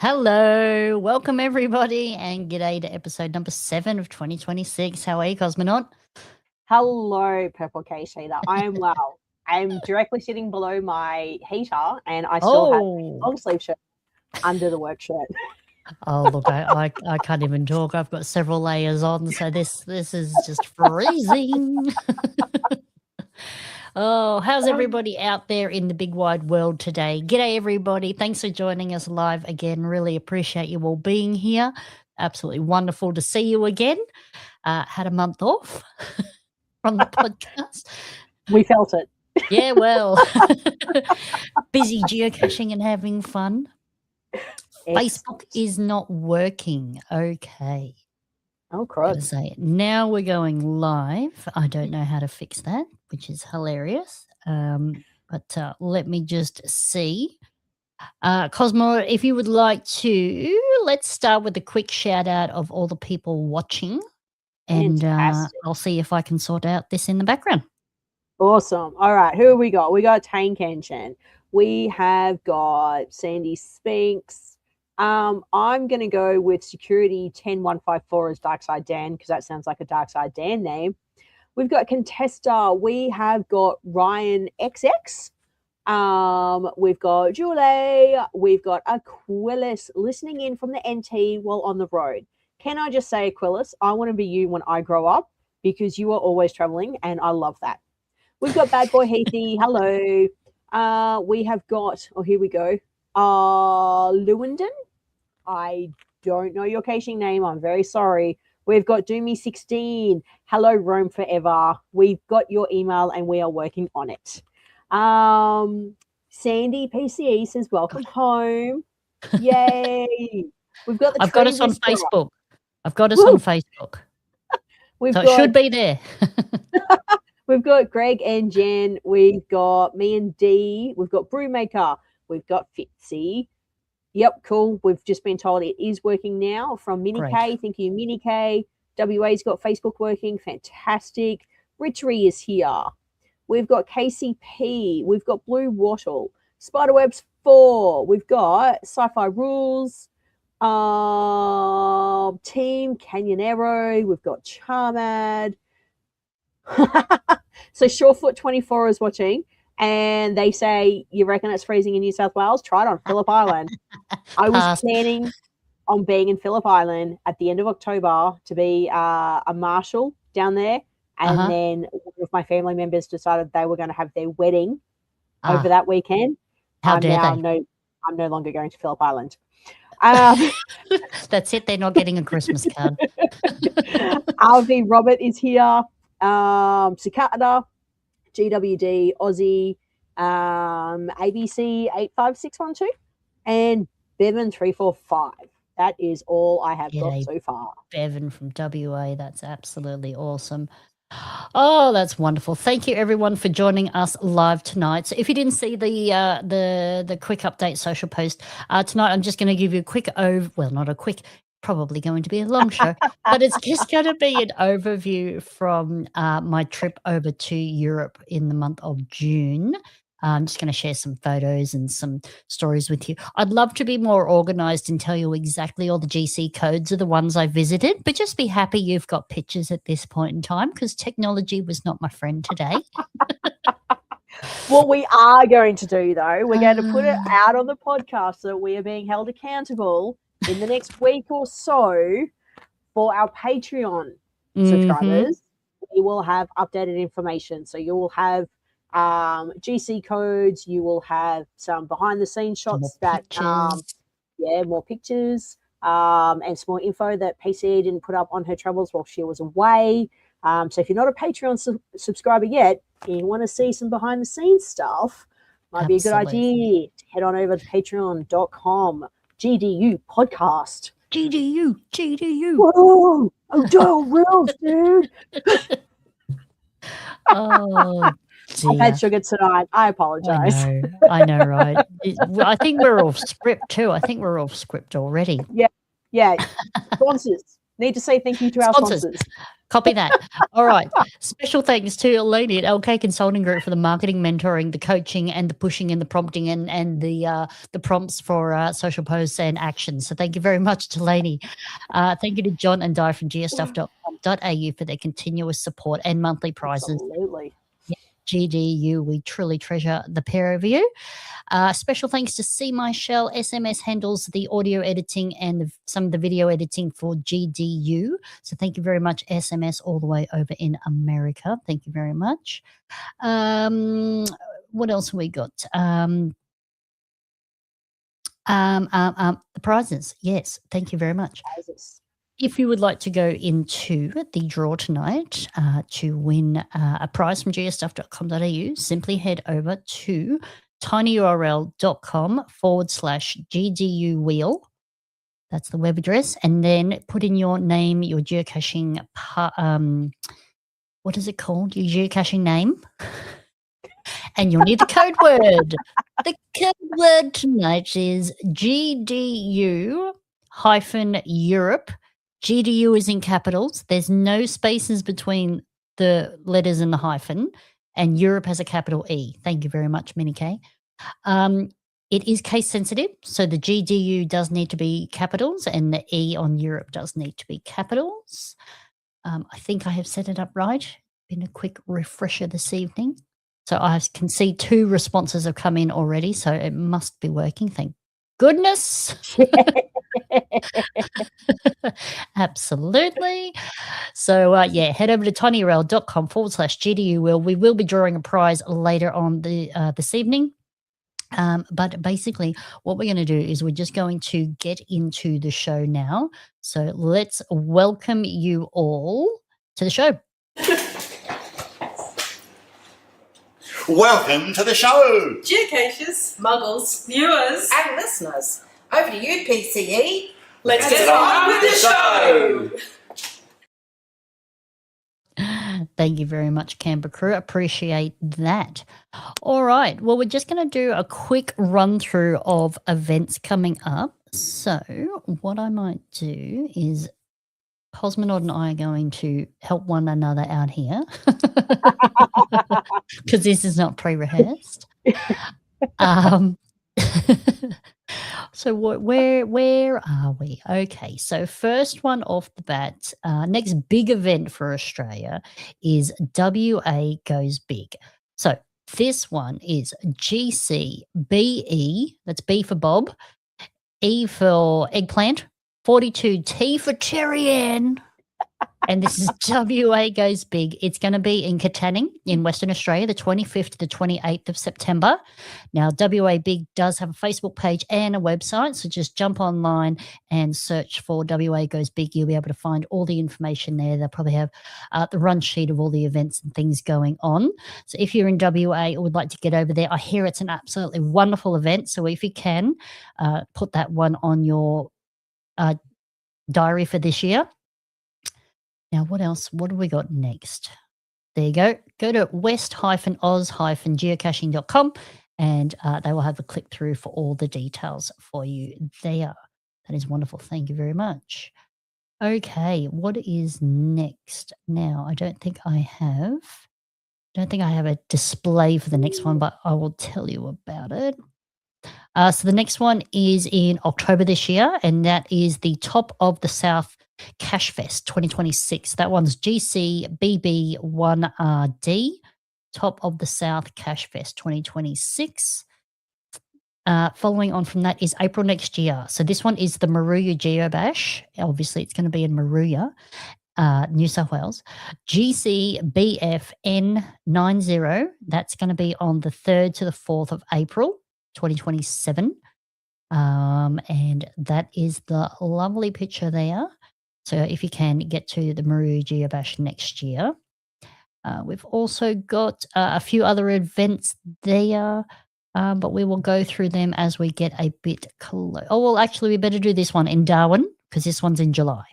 Hello, welcome everybody, and g'day to episode number 7 of 2026. How are you, Cosmonaut? Hello, Purple Case Heater. I am well. I'm directly sitting below my heater, and I still have a long sleeve shirt under the work shirt. Oh, look, I can't even talk. I've got several layers on, so this is just freezing. Oh, how's everybody out there in the big wide world today? G'day, everybody. Thanks for joining us live again. Really appreciate you all being here. Absolutely wonderful to see you again. Had a month off from the podcast. We felt it. Yeah, well, busy geocaching and having fun. Facebook is not working. Okay. Oh, crud. Say it. Now we're going live. I don't know how to fix that, which is hilarious. But let me just see. Cosmo, if you would like to, let's start with a quick shout out of all the people watching. And I'll see if I can sort out this in the background. Awesome. All right. Who have we got? We got Tane Kenshin. We have got Sandy Spinks. I'm going to go with Security 10154 as Darkside Dan because that sounds like a Darkside Dan name. We've got Contesta. We have got Ryan XX. We've got Julie. We've got Aquilus listening in from the NT while on the road. Can I just say, Aquilus, I want to be you when I grow up because you are always traveling and I love that. We've got Bad Boy Heathy. Hello. We have got, here we go. Lewandon. I don't know your caching name. I'm very sorry. We've got Doomy16. Hello, Rome Forever. We've got your email and we are working on it. Sandy PCE says, welcome home. Yay. We've got the I've got us on Facebook. I've got us on Facebook. It should be there. We've got Greg and Jen. We've got me and Dee. We've got Brewmaker. We've got Fitzy. Yep, cool. We've just been told it is working now from Mini K. Thank you, Mini K. WA's got Facebook working. Fantastic. Richary is here. We've got KCP. We've got Blue Wattle. Spiderwebs 4. We've got Sci-Fi Rules. Team Canyonero. We've got Charmad. So Surefoot 24 is watching. And they say, you reckon it's freezing in New South Wales? Try it on Phillip Island. I was planning on being in Phillip Island at the end of October to be a marshal down there. And then one of my family members decided they were going to have their wedding over that weekend. How dare they? I'm no longer going to Phillip Island. That's it. They're not getting a Christmas card. RV Robert is here. Cicada. GWD, Aussie, ABC 85612, and Bevan 345. That is all I have got so far. Bevan from WA, that's absolutely awesome. Oh, that's wonderful. Thank you everyone for joining us live tonight. So if you didn't see the quick update social post, tonight I'm just going to give you a quick probably going to be a long show, but it's just going to be an overview from my trip over to Europe in the month of June. I'm just going to share some photos and some stories with you. I'd love to be more organized and tell you exactly all the GC codes of the ones I visited, but just be happy you've got pictures at this point in time because technology was not my friend today. What we are going to do, though, we're going to put it out on the podcast so that we are being held accountable in the next week or so for our Patreon subscribers. We will have updated information. So you will have GC codes. You will have some behind the scenes shots more pictures and some more info that PCE didn't put up on her travels while she was away. So if you're not a Patreon subscriber yet and you want to see some behind the scenes stuff, might be a good idea to head on over to patreon.com. GDU podcast. GDU. Whoa! Oh, Doyle Rules, dude. Oh, dear. I've had sugar tonight. I apologize. I know, right? I think we're off script too. I think we're off script already. Yeah. Sponsors. Need to say thank you to our Sponsors. sponsors. Copy that. All right. Special thanks to Eleni at LK Consulting Group for the marketing, mentoring, the coaching, and the pushing and the prompting and the prompts for social posts and actions. So thank you very much to Eleni. Thank you to John and Di from geostuff.com.au for their continuous support and monthly prizes. Absolutely. GDU, we truly treasure the pair of you. Special thanks to See My Shell. SMS handles the audio editing and some of the video editing for GDU. So thank you very much, SMS, all the way over in America. Thank you very much. What else have we got? The prizes. Yes, thank you very much. Prizes. If you would like to go into the draw tonight to win a prize from geostuff.com.au, simply head over to tinyurl.com/GDU wheel. That's the web address. And then put in your name, your geocaching, what is it called? Your geocaching name. And you'll need the code word. The code word tonight is GDU-Europe. GDU is in capitals. There's no spaces between the letters and the hyphen, and Europe has a capital E. Thank you very much, Minnie K. It is case sensitive, so the GDU does need to be capitals, and the E on Europe does need to be capitals. I think I have set it up right. Been a quick refresher this evening. So I can see 2 responses have come in already, so it must be working. Thank goodness. Absolutely. So head over to tinyurl.com/GDU wheel. We will be drawing a prize later on this evening. But basically what we're going to do is we're just going to get into the show now. So let's welcome you all to the show. Welcome to the show! Geocachers, muggles, viewers, and listeners. Over to you, PCE. Let's get on with the show! Thank you very much, Canberra crew. Appreciate that. All right. Well, we're just going to do a quick run through of events coming up. So what I might do is Cosmonaut and I are going to help one another out here because this is not pre-rehearsed. So where are we? Okay, so first one off the bat, next big event for Australia is WA Goes Big. So this one is GCBE, that's B for Bob, E for eggplant, 42 T for Cherry Ann. And this is WA Goes Big. It's going to be in Katanning in Western Australia, the 25th to the 28th of September. Now, WA Big does have a Facebook page and a website, so just jump online and search for WA Goes Big. You'll be able to find all the information there. They'll probably have the run sheet of all the events and things going on. So if you're in WA or would like to get over there, I hear it's an absolutely wonderful event. So if you can, put that one on your diary for this year. Now, what else? What have we got next? There you go. Go to west-oz-geocaching.com and they will have a click through for all the details for you there. That is wonderful. Thank you very much. Okay, what is next? Now, I don't think I have a display for the next one, but I will tell you about it. So the next one is in October this year, and that is the Top of the South Cache Fest 2026. That one's GCBB1RD, Top of the South Cache Fest 2026. Following on from that is April next year. So this one is the Maruya Geobash. Obviously, it's going to be in Maruya, New South Wales. GCBFN90. That's going to be on the 3rd to the 4th of April 2027. And that is the lovely picture there. So if you can get to the Maruya Geobash next year. We've also got a few other events there, but we will go through them as we get a bit close. Oh, well, actually, we better do this one in Darwin because this one's in July.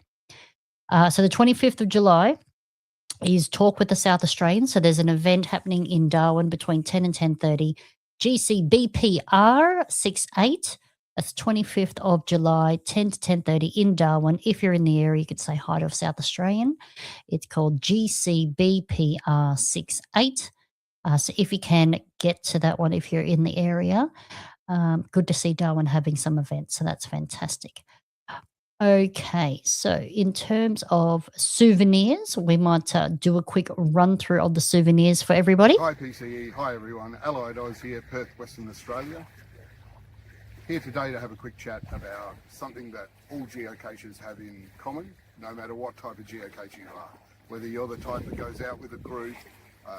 So the 25th of July is Talk with the South Australians. So there's an event happening in Darwin between 10 and 10:30. GCBPR 68. That's 25th of July, 10 to 10:30 in Darwin. If you're in the area, you could say hi to a South Australian. It's called GCBPR 68. So if you can get to that one, if you're in the area, good to see Darwin having some events. So that's fantastic. Okay, so in terms of souvenirs, we might do a quick run through of the souvenirs for everybody. Hi PCE, hi everyone. Allied Oz here, Perth, Western Australia. Here today to have a quick chat about something that all geocachers have in common, no matter what type of geocacher you are. Whether you're the type that goes out with a group,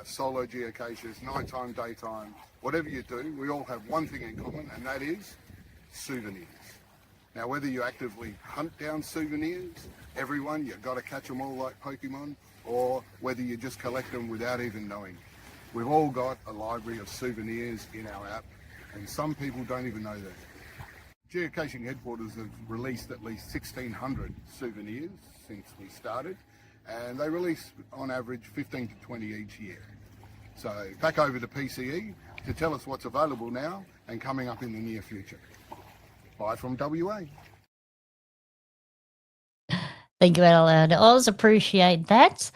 solo geocachers, nighttime, daytime, whatever you do, we all have one thing in common, and that is souvenirs. Now, whether you actively hunt down souvenirs, everyone, you've got to catch them all like Pokemon, or whether you just collect them without even knowing. We've all got a library of souvenirs in our app, and some people don't even know that. Geocaching headquarters have released at least 1,600 souvenirs since we started, and they release on average 15 to 20 each year. So back over to PCE to tell us what's available now and coming up in the near future. Bye from WA. Thank you, Adelaide. I always appreciate that.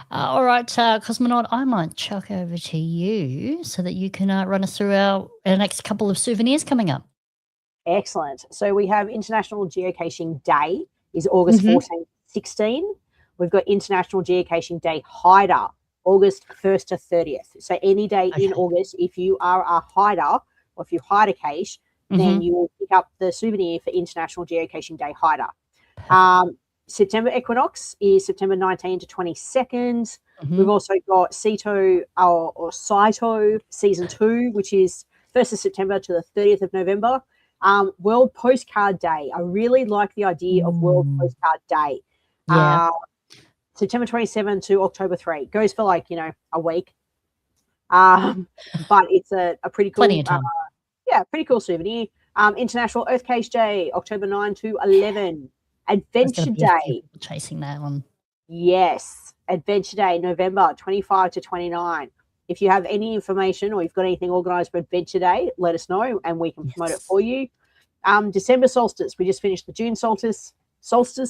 All right, Cosmonaut, I might chuck over to you so that you can run us through our next couple of souvenirs coming up. Excellent. So we have International Geocaching Day is August 14th, 16. We've got International Geocaching Day Hider, August 1st to 30th. So any day in August, if you are a hider or if you hide a cache, then you will pick up the souvenir for International Geocaching Day Hider. September equinox is September 19 to 22nd. We've also got Ceto or Saito Season 2, which is 1st of September to the 30th of November. World Postcard Day. I really like the idea of World Postcard Day. Yeah. September 27 to October 3. Goes for like, a week. But it's a pretty cool, Plenty of time. Pretty cool souvenir. International Earth Cache Day, October 9 to 11. Adventure Day. Chasing that one. Yes. Adventure Day, November 25 to 29. If you have any information or you've got anything organised for Adventure Day, let us know and we can promote it for you. December solstice. We just finished the June solstice.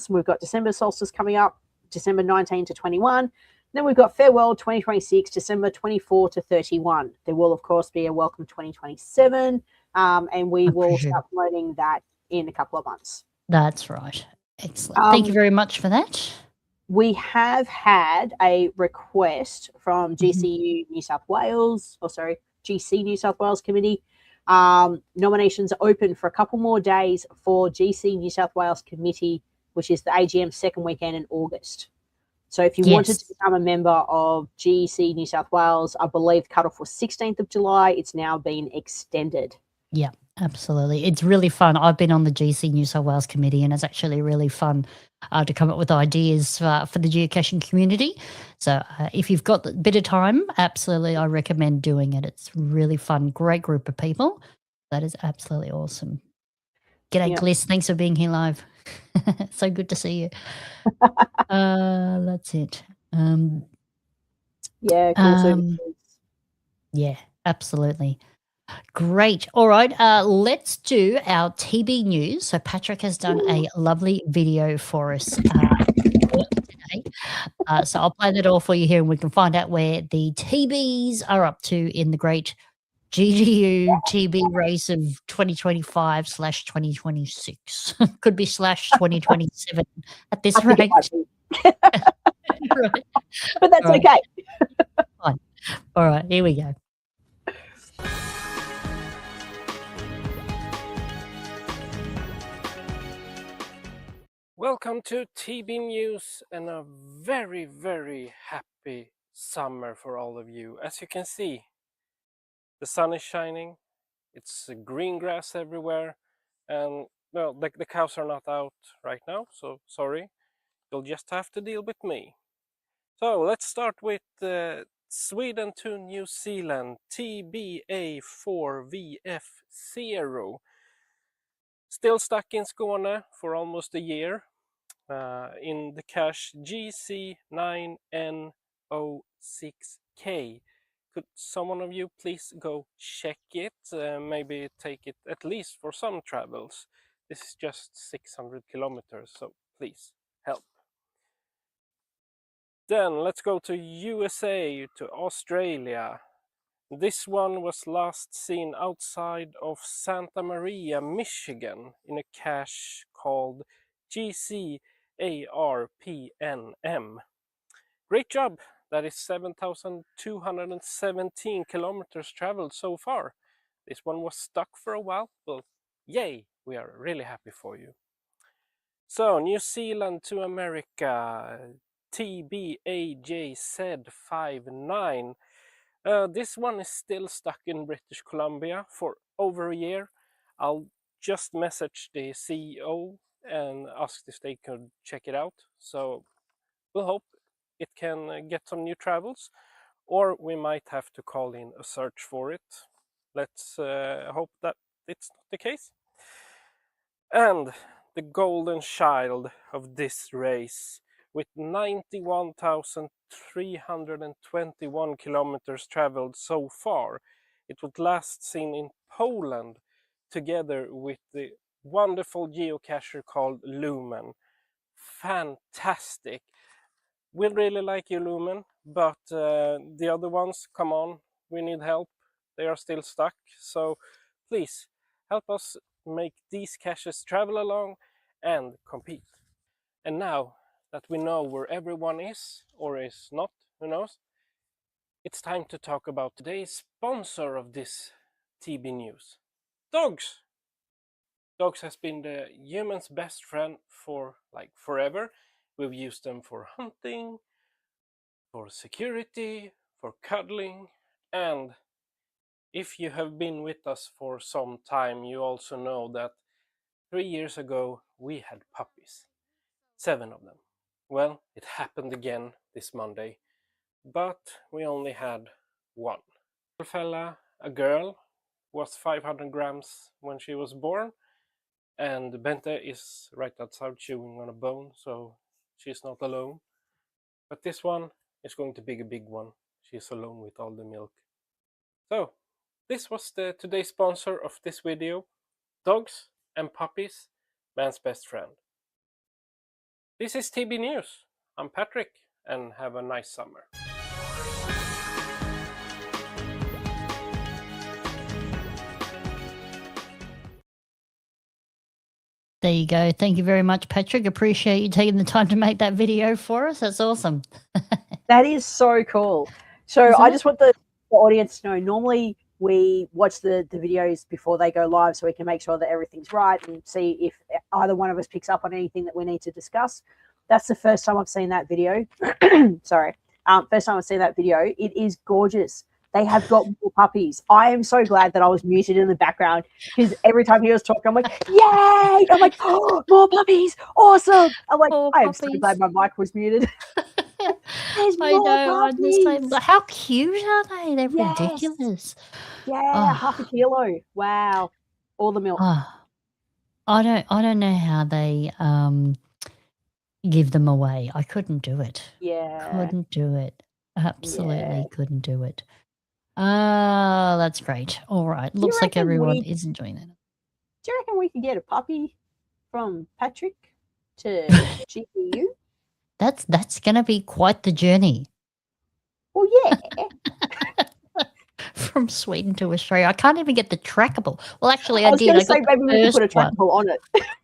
We've got December solstice coming up, December 19 to 21. Then we've got Farewell 2026, December 24 to 31. There will, of course, be a Welcome 2027, and we will start promoting that in a couple of months. That's right. Excellent. Thank you very much for that. We have had a request from GC New South Wales Committee. Nominations are open for a couple more days for GC New South Wales Committee, which is the AGM second weekend in August. So if you wanted to become a member of GC New South Wales, I believe the cutoff was 16th of July. It's now been extended. Yeah, absolutely. It's really fun. I've been on the GC New South Wales committee, and it's actually really fun to come up with ideas for the geocaching community. So if you've got a bit of time, absolutely, I recommend doing it. It's really fun. Great group of people. That is absolutely awesome. G'day, Gliss. Thanks for being here live. So good to see you. That's it. Yeah, absolutely. Great. All right. Let's do our TB news. So Patrick has done a lovely video for us today. So I'll play that all for you here and we can find out where the TBs are up to in the great GGU TB race of 2025/2026. Could be /2027 at this rate. Right. But that's okay. Fine. All right, here we go. Welcome to TB News and a very, very happy summer for all of you. As you can see, the sun is shining, it's green grass everywhere, and well, the cows are not out right now, so sorry, you'll just have to deal with me. So let's start with Sweden to New Zealand, TBA4VF0. Still stuck in Skåne for almost a year. In the cache GC9N06K. Could someone of you please go check it? Maybe take it at least for some travels. This is just 600 kilometers, so please help. Then let's go to USA, to Australia. This one was last seen outside of Santa Maria, Michigan, in a cache called GCARPNM. Great job! That is 7,217 kilometers traveled so far. This one was stuck for a while, but yay! We are really happy for you. So, New Zealand to America, TBAJZ59. This one is still stuck in British Columbia for over a year. I'll just message the CEO and ask if they could check it out. So we'll hope it can get some new travels, or we might have to call in a search for it. Let's hope that it's not the case. And the golden child of this race, with 91,321 kilometers traveled so far. It was last seen in Poland, together with the wonderful geocacher called Lumen. Fantastic! We really like you, Lumen, but the other ones, come on, we need help. They are still stuck, so please help us make these caches travel along and compete. And now that we know where everyone is, or is not, who knows, it's time to talk about today's sponsor of this TB News. Dogs! Dogs has been the human's best friend for like forever. We've used them for hunting, for security, for cuddling, and if you have been with us for some time, you also know that 3 years ago we had puppies. 7 of them. Well, it happened again this Monday, but we only had 1. A fella, a girl, was 500 grams when she was born, and Bente is right outside chewing on a bone, so she's not alone. But this one is going to be a big one. She's alone with all the milk. So, this was the today's sponsor of this video. Dogs and puppies, man's best friend. This is TB News. I'm Patrick, and have a nice summer. There you go. Thank you very much, Patrick. Appreciate you taking the time to make that video for us. That's awesome. That is so cool. So Isn't I it? just want the audience to know, normally we watch the videos before they go live so we can make sure that everything's right and see if either one of us picks up on anything that we need to discuss. That's the first time I've seen that video. Sorry. First time I've seen that video. It is gorgeous. They have got more puppies. I am so glad that I was muted in the background, because every time he was talking, I'm like, yay! I'm like, oh, more puppies. Awesome. I'm like, More I am so puppies. glad my mic was muted. There's I more know. I'm the same. puppies. How cute are they? They're Yes. ridiculous. Yeah, Oh. half a kilo. Wow. All the milk. Oh, I don't know how they give them away. I couldn't do it. Yeah. Couldn't do it. Absolutely Yeah. couldn't do it. That's great. All right. Looks like reckon everyone we- is enjoying it. Do you reckon we could get a puppy from Patrick to GPU? That's gonna be quite the journey Well, yeah. from Sweden to Australia. I can't even get the trackable. Well, actually, I I was did. going I to say got maybe the we could put a first one. trackable on it.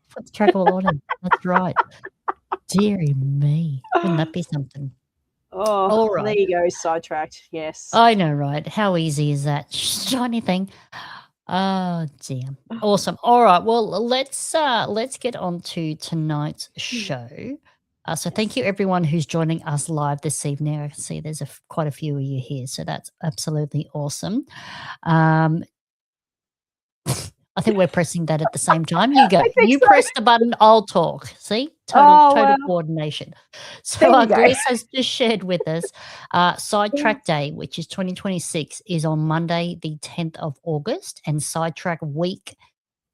Put the trackable on him. That's right. Deary me. Wouldn't that be something? Oh, All right. there you go. Sidetracked. Yes. I know, right? How easy is that shiny thing? Oh, dear. Awesome. All right. Well, let's get on to tonight's show. So thank you everyone who's joining us live this evening. I can see there's quite a few of you here, so that's absolutely awesome. I think we're pressing that at the same time. You go. I think You so. press the button, I'll talk. See? Total wow. coordination. So There you go. Gliss has just shared with us Sidetrack Day, which is 2026, is on Monday, the 10th of August, and Sidetrack Week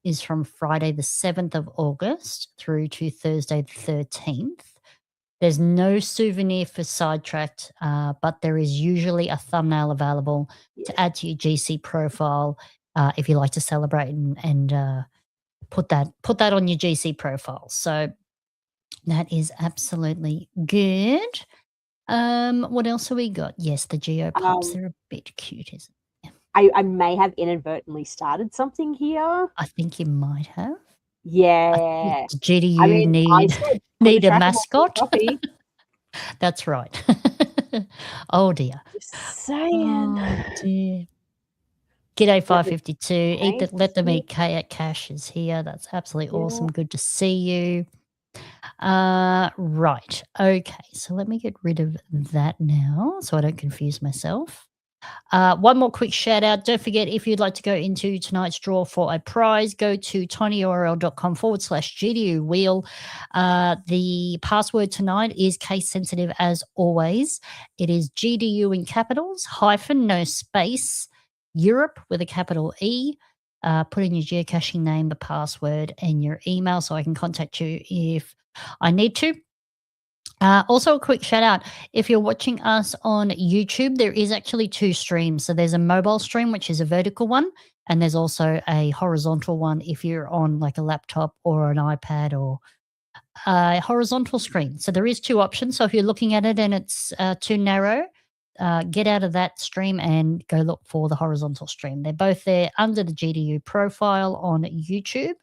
is from Friday, the 7th of August through to Thursday, the 13th. There's no souvenir for Sidetracked, but there is usually a thumbnail available to add to your GC profile if you like to celebrate and put that on your GC profile. So that is absolutely good. What else have we got? Yes, the Geo pups. They're a bit cute, isn't it? I may have inadvertently started something here. I think you might have. Yeah. GDU I mean, I said put the need a tracker on mascot. coffee. That's right. Oh dear. Just saying. Oh dear. G'day 552. Let them eat Cash is here. That's absolutely awesome. Good to see you. Right. Okay. So let me get rid of that now so I don't confuse myself. One more quick shout out. Don't forget, if you'd like to go into tonight's draw for a prize, go to tinyurl.com/GDU wheel. The password tonight is case sensitive as always. It is GDU in capitals, hyphen, no space, Europe with a capital E. Put in your geocaching name, the password, and your email so I can contact you if I need to. Also, a quick shout out. If you're watching us on YouTube, there is actually 2 streams. So there's a mobile stream, which is a vertical one, and there's also a horizontal one if you're on like a laptop or an iPad or a horizontal screen. So there is 2 options. So if you're looking at it and it's too narrow, get out of that stream and go look for the horizontal stream. They're both there under the GDU profile on YouTube.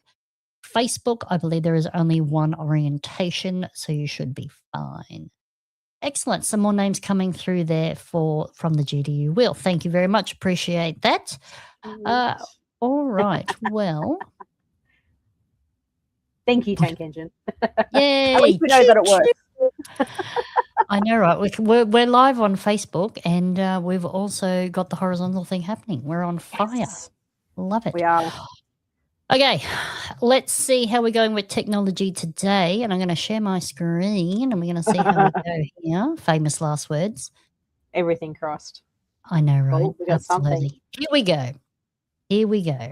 Facebook, I believe there is only one orientation, so you should be fine. Excellent. Some more names coming through there from the GDU wheel. Thank you very much. Appreciate that. All right. Well. Thank you, Tank Engine. Yay. At least we know that it works. I know, right? We're live on Facebook, and we've also got the horizontal thing happening. We're on fire. Yes. Love it. We are. Okay, let's see how we're going with technology today. And I'm going to share my screen, and we're going to see how we go here. Famous last words. Everything crossed. I know, right? Oh, we got something. Here we go. Hey.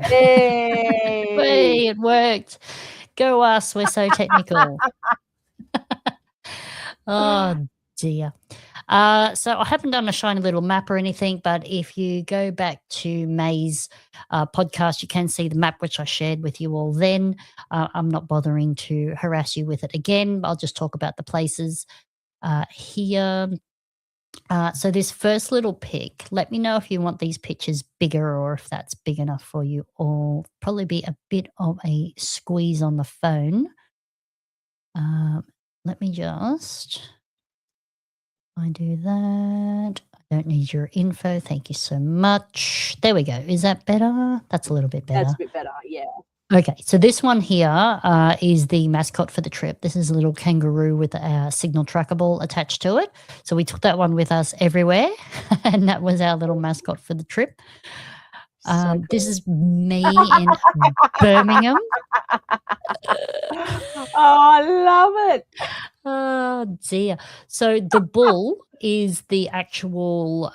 Hey, it worked. Go us. We're so technical. Oh, dear. So I haven't done a shiny little map or anything, but if you go back to May's podcast, you can see the map which I shared with you all then. I'm not bothering to harass you with it again. I'll just talk about the places here. So this first little pic, let me know if you want these pictures bigger or if that's big enough for you, or probably be a bit of a squeeze on the phone. Let me just... I do that. I don't need your info. Thank you so much. There we go. Is that better? That's a little bit better. That's a bit better, yeah. Okay, so this one here is the mascot for the trip. This is a little kangaroo with a signal trackable attached to it. So we took that one with us everywhere, and that was our little mascot for the trip. So this is me in Birmingham. Oh, I love it. Oh, dear. So the bull is the actual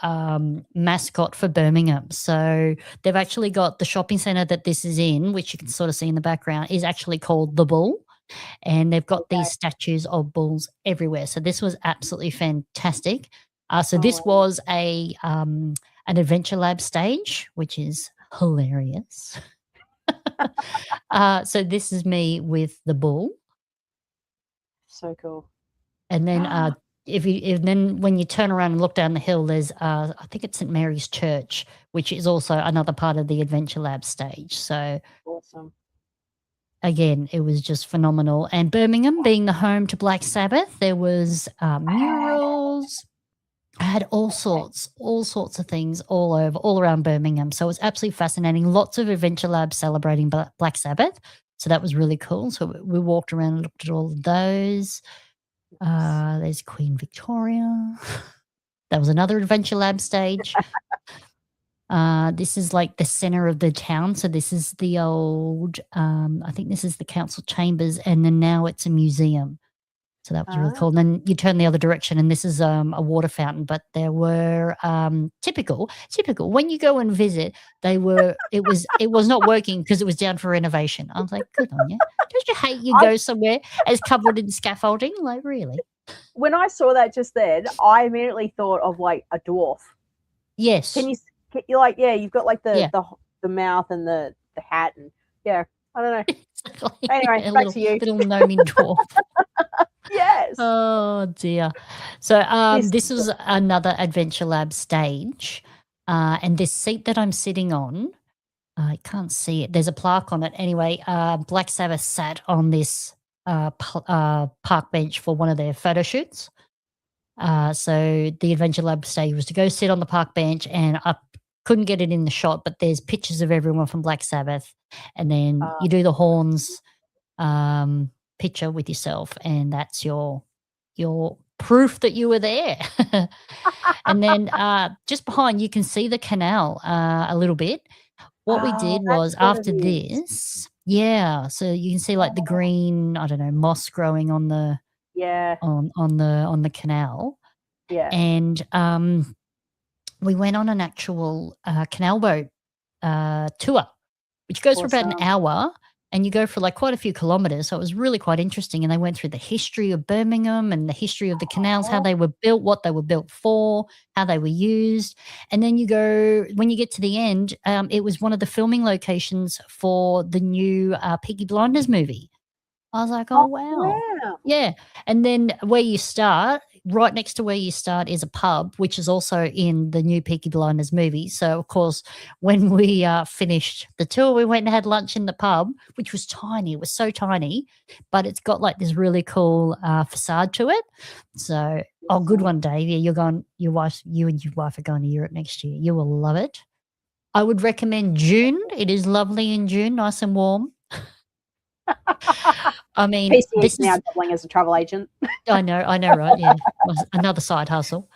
mascot for Birmingham. So they've actually got the shopping centre that this is in, which you can sort of see in the background, is actually called the Bull. And they've got these statues of bulls everywhere. So this was absolutely fantastic. So this was an Adventure Lab stage, which is hilarious. So this is me with the bull. So cool. And then then when you turn around and look down the hill, there's I think it's St Mary's Church, which is also another part of the Adventure Lab stage. So awesome. Again, it was just phenomenal. And Birmingham being the home to Black Sabbath, there was murals. I had all sorts of things all around Birmingham. So it was absolutely fascinating. Lots of Adventure Labs celebrating Black Sabbath. So that was really cool. So we walked around and looked at all of those. There's Queen Victoria. That was another Adventure Lab stage. This is like the center of the town. So this is the old, I think this is the council chambers, and then now it's a museum. So that was really cool. And then you turn the other direction, and this is a water fountain. But there were typical. When you go and visit, it was not working because it was down for renovation. I was like, good on you. Don't you hate you go somewhere as covered in scaffolding? Like, really? when I saw that just then, I immediately thought of like a dwarf. Yes. You're like, yeah, you've got like Yeah. the mouth and the hat, and yeah, I don't know. Exactly. Anyway, A back to you. little gnoming dwarf. Yes. Oh dear. So This this was another Adventure Lab stage. And this seat that I'm sitting on, I can't see it. There's a plaque on it. Anyway, Black Sabbath sat on this park bench for one of their photo shoots. So the Adventure Lab stage was to go sit on the park bench, and I couldn't get it in the shot, but there's pictures of everyone from Black Sabbath, and then you do the horns picture with yourself, and that's your proof that you were there. And then just behind, you can see the canal a little bit. What we did was after this, yeah, so you can see like the green, I don't know, moss growing on the on the canal. Yeah. And we went on an actual canal boat tour, which goes for about an hour, and you go for like quite a few kilometers. So it was really quite interesting. And they went through the history of Birmingham and the history of the canals, how they were built, what they were built for, how they were used. And then you go, when you get to the end, it was one of the filming locations for the new Peaky Blinders movie. I was like, oh, wow. Yeah. And then where you start, right next to where you start is a pub, which is also in the new Peaky Blinders movie. So, of course, when we finished the tour, we went and had lunch in the pub, which was tiny. It was so tiny, but it's got like this really cool facade to it. So, good one, Dave. Yeah, you and your wife are going to Europe next year. You will love it. I would recommend June. It is lovely in June, nice and warm. I mean, PCE this is now doubling as a travel agent. I know, right? Yeah, another side hustle.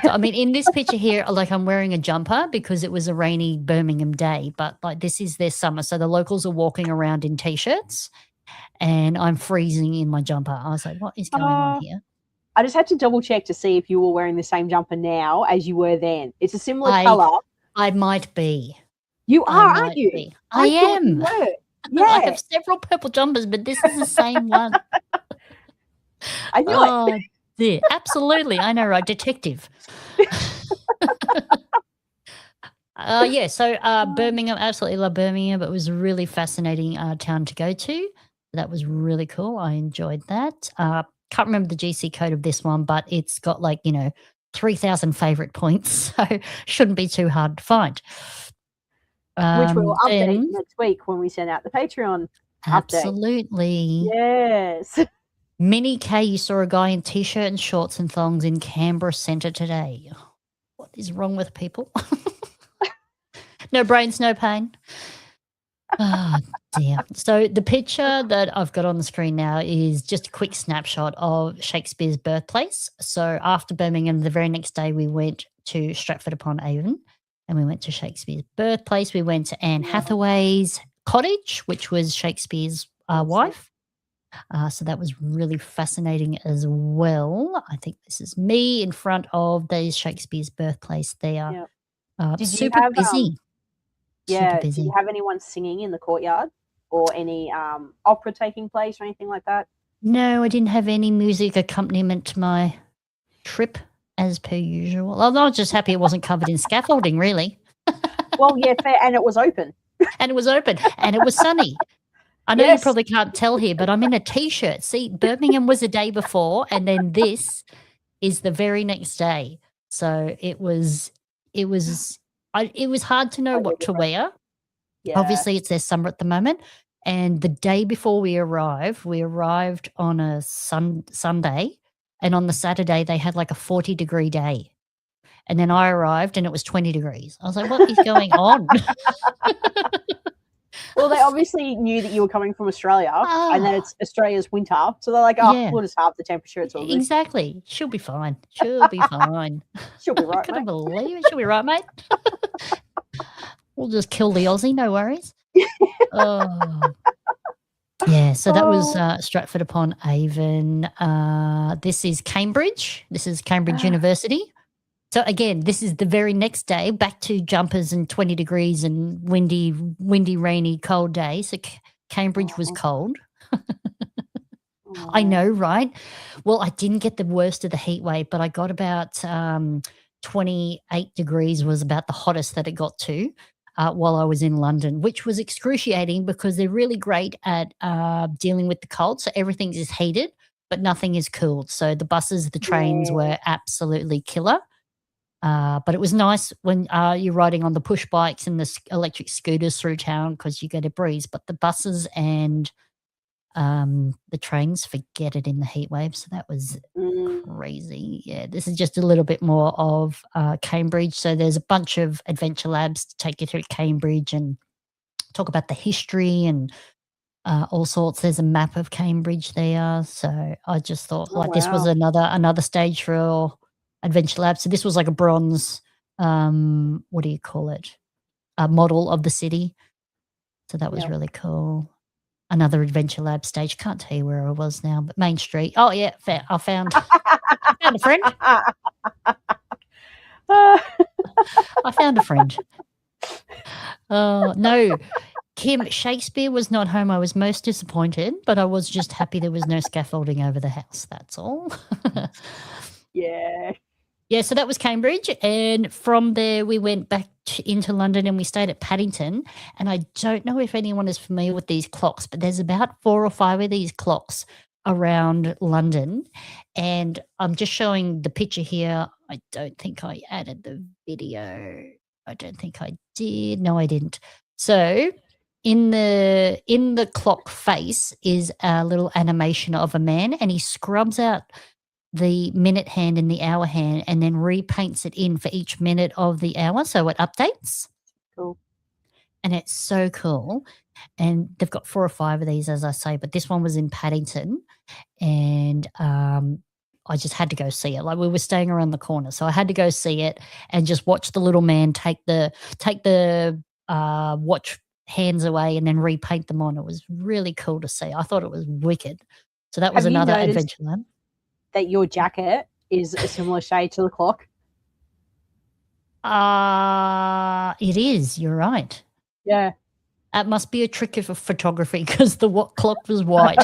So, I mean, in this picture here, like I'm wearing a jumper because it was a rainy Birmingham day, but like this is their summer, so the locals are walking around in t-shirts, and I'm freezing in my jumper. I was like, what is going on here? I just had to double check to see if you were wearing the same jumper now as you were then. It's a similar color. I might be. You are, aren't you? I am. You were. Yeah. I have several purple jumpers, but this is the same one. I know it. Dear. Absolutely. I know, right? Detective. So Birmingham, absolutely love Birmingham. But it was a really fascinating town to go to. That was really cool. I enjoyed that. Can't remember the GC code of this one, but it's got 3,000 favorite points, so shouldn't be too hard to find. Which we'll update next week when we send out the Patreon absolutely update. Yes. Mini K, you saw a guy in t-shirt and shorts and thongs in Canberra Centre today. What is wrong with people? No brains, no pain. Oh, dear. So the picture that I've got on the screen now is just a quick snapshot of Shakespeare's birthplace. So after Birmingham, the very next day we went to Stratford-upon-Avon. And we went to Shakespeare's birthplace. We went to Anne Hathaway's cottage, which was Shakespeare's wife. So that was really fascinating as well. I think this is me in front of Shakespeare's birthplace there. Super busy. Super busy. Did you have anyone singing in the courtyard or any opera taking place or anything like that? No, I didn't have any music accompaniment to my trip. As per usual. I was just happy it wasn't covered in scaffolding, really. Well, yeah, fair. And it was open. And it was open. And it was sunny. I know you probably can't tell here, but I'm in a T-shirt. See, Birmingham was the day before, and then this is the very next day. So it was hard to know what to wear. Yeah. Obviously, it's their summer at the moment. And the day before we arrived on a Sunday. And on the Saturday, they had like a 40-degree day. And then I arrived and it was 20 degrees. I was like, what is going on? Well, they obviously knew that you were coming from Australia and that it's Australia's winter. So they're like, we'll just halve the temperature. It's all good. Exactly. She'll be fine. She'll be fine. She'll be right, Couldn't believe it. She'll be right, mate. We'll just kill the Aussie. No worries. Yeah, so that was Stratford-upon-Avon. This is Cambridge. This is Cambridge University. So again, this is the very next day, back to jumpers and 20 degrees and windy, rainy, cold day. So Cambridge was cold. I know, right? Well, I didn't get the worst of the heat wave, but I got about 28 degrees was about the hottest that it got to while I was in London, which was excruciating because they're really great at dealing with the cold. So everything is heated, but nothing is cooled. So the buses, the trains were absolutely killer. But it was nice when you're riding on the push bikes and the electric scooters through town because you get a breeze. But the buses and the trains, forget it in the heat wave. So that was crazy. Yeah, this is just a little bit more of Cambridge. So there's a bunch of adventure labs to take you through Cambridge and talk about the history and all sorts. There's a map of Cambridge there. So I just thought this was another stage for adventure labs. So this was like a bronze, what do you call it? A model of the city. So that was really cool. Another adventure lab stage. Can't tell you where I was now, but Main Street. Oh yeah, I found a friend. I found a friend. Oh no, Kim, Shakespeare was not home. I was most disappointed, but I was just happy there was no scaffolding over the house. That's all. Yeah. Yeah, so that was Cambridge, and from there we went back into London and we stayed at Paddington. And I don't know if anyone is familiar with these clocks, but there's about 4 or 5 of these clocks around London. And I'm just showing the picture here. I don't think I added the video. I don't think I did. No, I didn't. So in the clock face is a little animation of a man, and he scrubs out the minute hand and the hour hand and then repaints it in for each minute of the hour, so it updates. Cool. And it's so cool. And they've got 4 or 5 of these, as I say, but this one was in Paddington, and I just had to go see it. Like, we were staying around the corner, so I had to go see it and just watch the little man take the watch hands away and then repaint them on. It was really cool to see. I thought it was wicked. So that was Have you another noticed adventure lab. that your jacket is a similar shade to the clock? It is. You're right. Yeah. That must be a trick of photography because the clock was white.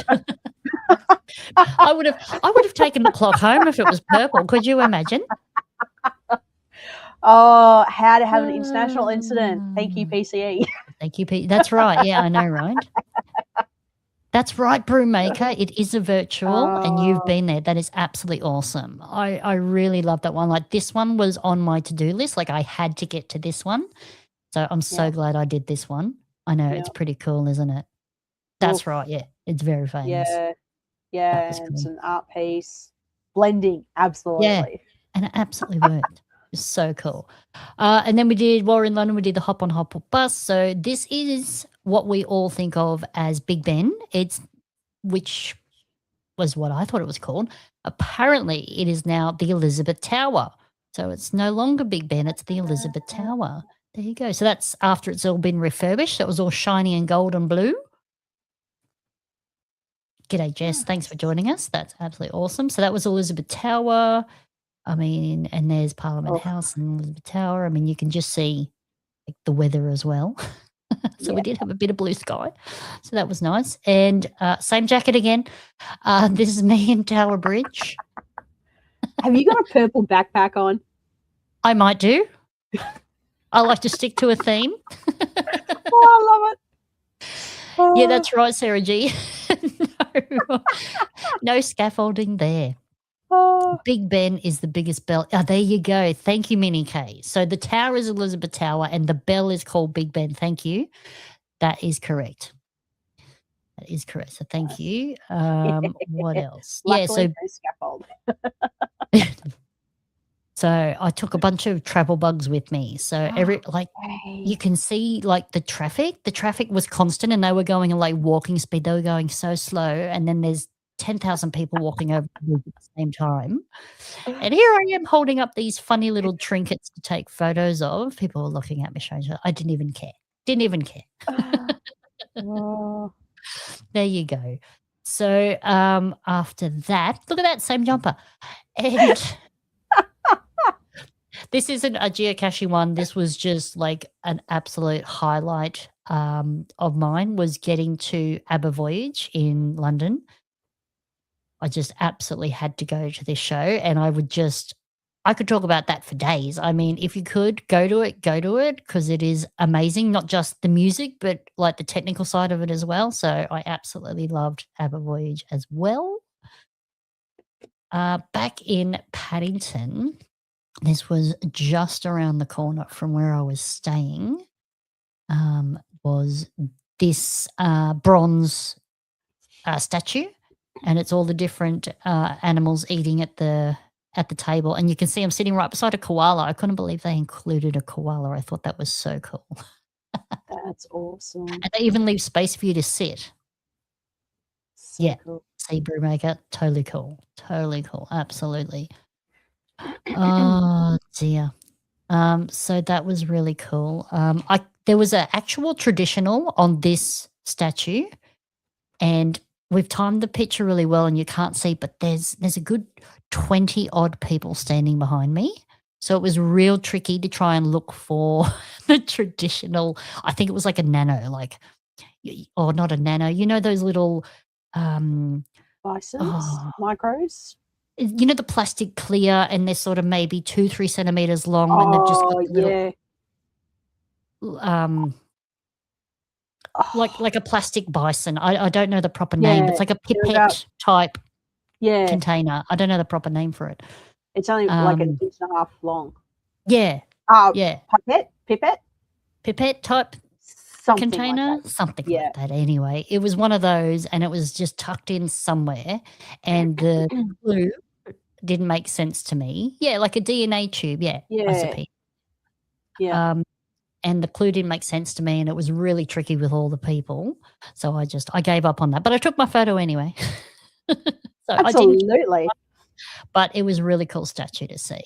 I would have taken the clock home if it was purple. Could you imagine? Oh, how to have an international incident. Thank you, PCE. Thank you, Pete. That's right. Yeah, I know, right? That's right, Brewmaker. It is a virtual, and you've been there. That is absolutely awesome. I really love that one. Like, this one was on my to-do list. Like, I had to get to this one. So I'm so glad I did this one. I know, it's pretty cool, isn't it? That's right, yeah. It's very famous. Yeah, it's an art piece. Blending, absolutely. Yeah, and it absolutely worked. It's so cool. And then while we're in London, we did the Hop on Hop bus. So this is what we all think of as Big Ben. Which was what I thought it was called. Apparently, it is now the Elizabeth Tower. So it's no longer Big Ben, it's the Elizabeth Tower. There you go. So that's after it's all been refurbished. It was all shiny and gold and blue. G'day, Jess. Thanks for joining us. That's absolutely awesome. So that was Elizabeth Tower. I mean, and there's Parliament House and Elizabeth Tower. I mean, you can just see like the weather as well. So we did have a bit of blue sky. So that was nice. And same jacket again. This is me in Tower Bridge. Have you got a purple backpack on? I might do. I like to stick to a theme. I love it. Yeah, that's right, Sarah G. No scaffolding there. Big Ben is the biggest bell. Oh, there you go. Thank you, Minnie K. So the tower is Elizabeth Tower and the bell is called Big Ben. Thank you. That is correct. That is correct. So thank you. What else? Luckily, no scaffold. So I took a bunch of travel bugs with me. So you can see like the traffic. The traffic was constant and they were going at like walking speed. They were going so slow. And then there's 10,000 people walking over at the same time. And here I am holding up these funny little trinkets to take photos of. People were looking at me strange. I didn't even care. Didn't even care. There you go. So after that, look at that, same jumper. And this isn't a geocaching one. This was just like an absolute highlight of mine was getting to Abervoyage in London. I just absolutely had to go to this show, and I could talk about that for days. I mean, if you could go to it because it is amazing, not just the music, but like the technical side of it as well. So I absolutely loved Aber Voyage as well. Back in Paddington, this was just around the corner from where I was staying, was this bronze statue, and it's all the different animals eating at the table, and you can see I'm sitting right beside a koala. I couldn't believe they included a koala. I thought that was so cool. That's awesome. And they even leave space for you to sit. So Yeah. cool. See, Brewmaker, totally cool. Totally cool. Absolutely. Oh dear. So that was really cool. There was an actual traditional on this statue, and we've timed the picture really well, and you can't see, but there's a good 20 odd people standing behind me. So it was real tricky to try and look for the traditional. I think it was like a nano, or not a nano. You know those little Bisons, micros. you know, the plastic clear, and they're sort of maybe 2-3 centimeters long, and they've just got the little, like a plastic bison. I don't know the proper name. It's like a pipette type container. I don't know the proper name for it. It's only like an inch and a half long. Yeah. Yeah. Pipette type something container, like something like that. Anyway, it was one of those, and it was just tucked in somewhere, and the glue didn't make sense to me. Yeah, like a DNA tube. Yeah. Recipe. Yeah. And the clue didn't make sense to me, and it was really tricky with all the people. So I gave up on that, but I took my photo anyway. So absolutely. But it was a really cool statue to see,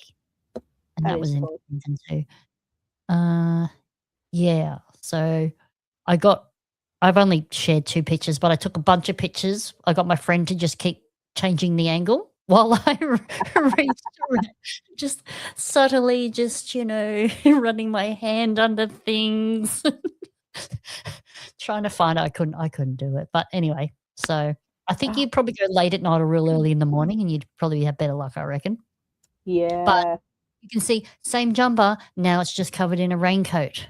and that was in Paddington too. Yeah. So I've only shared 2 pictures, but I took a bunch of pictures. I got my friend to just keep changing the angle while I reached around, just subtly, running my hand under things, trying to find it. I couldn't do it. But anyway, so I think you'd probably go late at night or real early in the morning, and you'd probably have better luck, I reckon. Yeah. But you can see, same jumper, now it's just covered in a raincoat.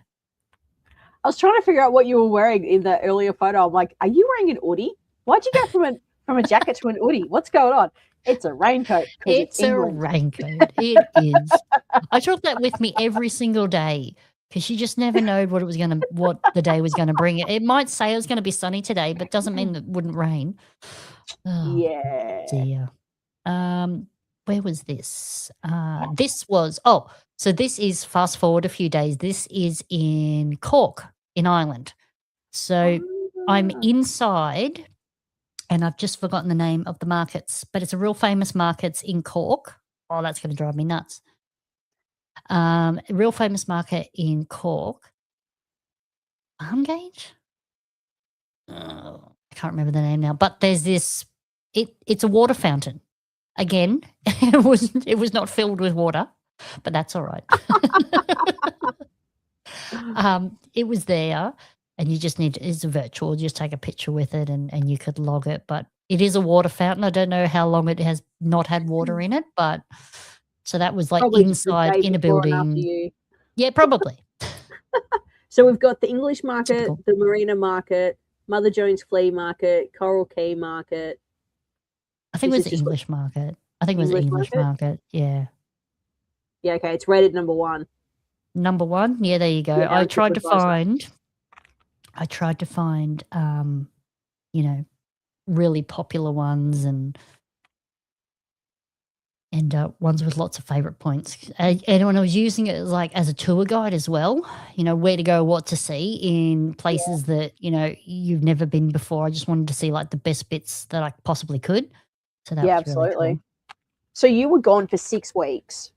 I was trying to figure out what you were wearing in the earlier photo. I'm like, are you wearing an hoodie? Why'd you go from a jacket to an hoodie? What's going on? It's a raincoat. It's a raincoat. It is. I took that with me every single day, because you just never know what the day was gonna bring. It might say it was gonna be sunny today, but doesn't mean it wouldn't rain. Oh, yeah. Dear. Where was this? So this is, fast forward a few days. This is in Cork, in Ireland. So I'm inside, and I've just forgotten the name of the markets, but it's a real famous markets in Cork. Oh, that's going to drive me nuts. A real famous market in Cork. Barngate? I can't remember the name now, but there's this, it's a water fountain. Again, it was not filled with water, but that's all right. It was there, and you just it's virtual. Just take a picture with it, and you could log it. But it is a water fountain. I don't know how long it has not had water in it, but so that was like probably inside in a building. Yeah, probably. So we've got the English market, typical. The Marina market, Mother Jones Flea Market, Coral Quay Market. I think it was the English market. I think it was the English market. Yeah. Yeah, okay. It's rated number 1. Number 1? Yeah, there you go. Yeah, I tried to find really popular ones and ones with lots of favorite points. And when I was using it as a tour guide as well, where to go, what to see in places that, you've never been before. I just wanted to see like the best bits that I possibly could. So that was absolutely. Really cool. So you were gone for 6 weeks.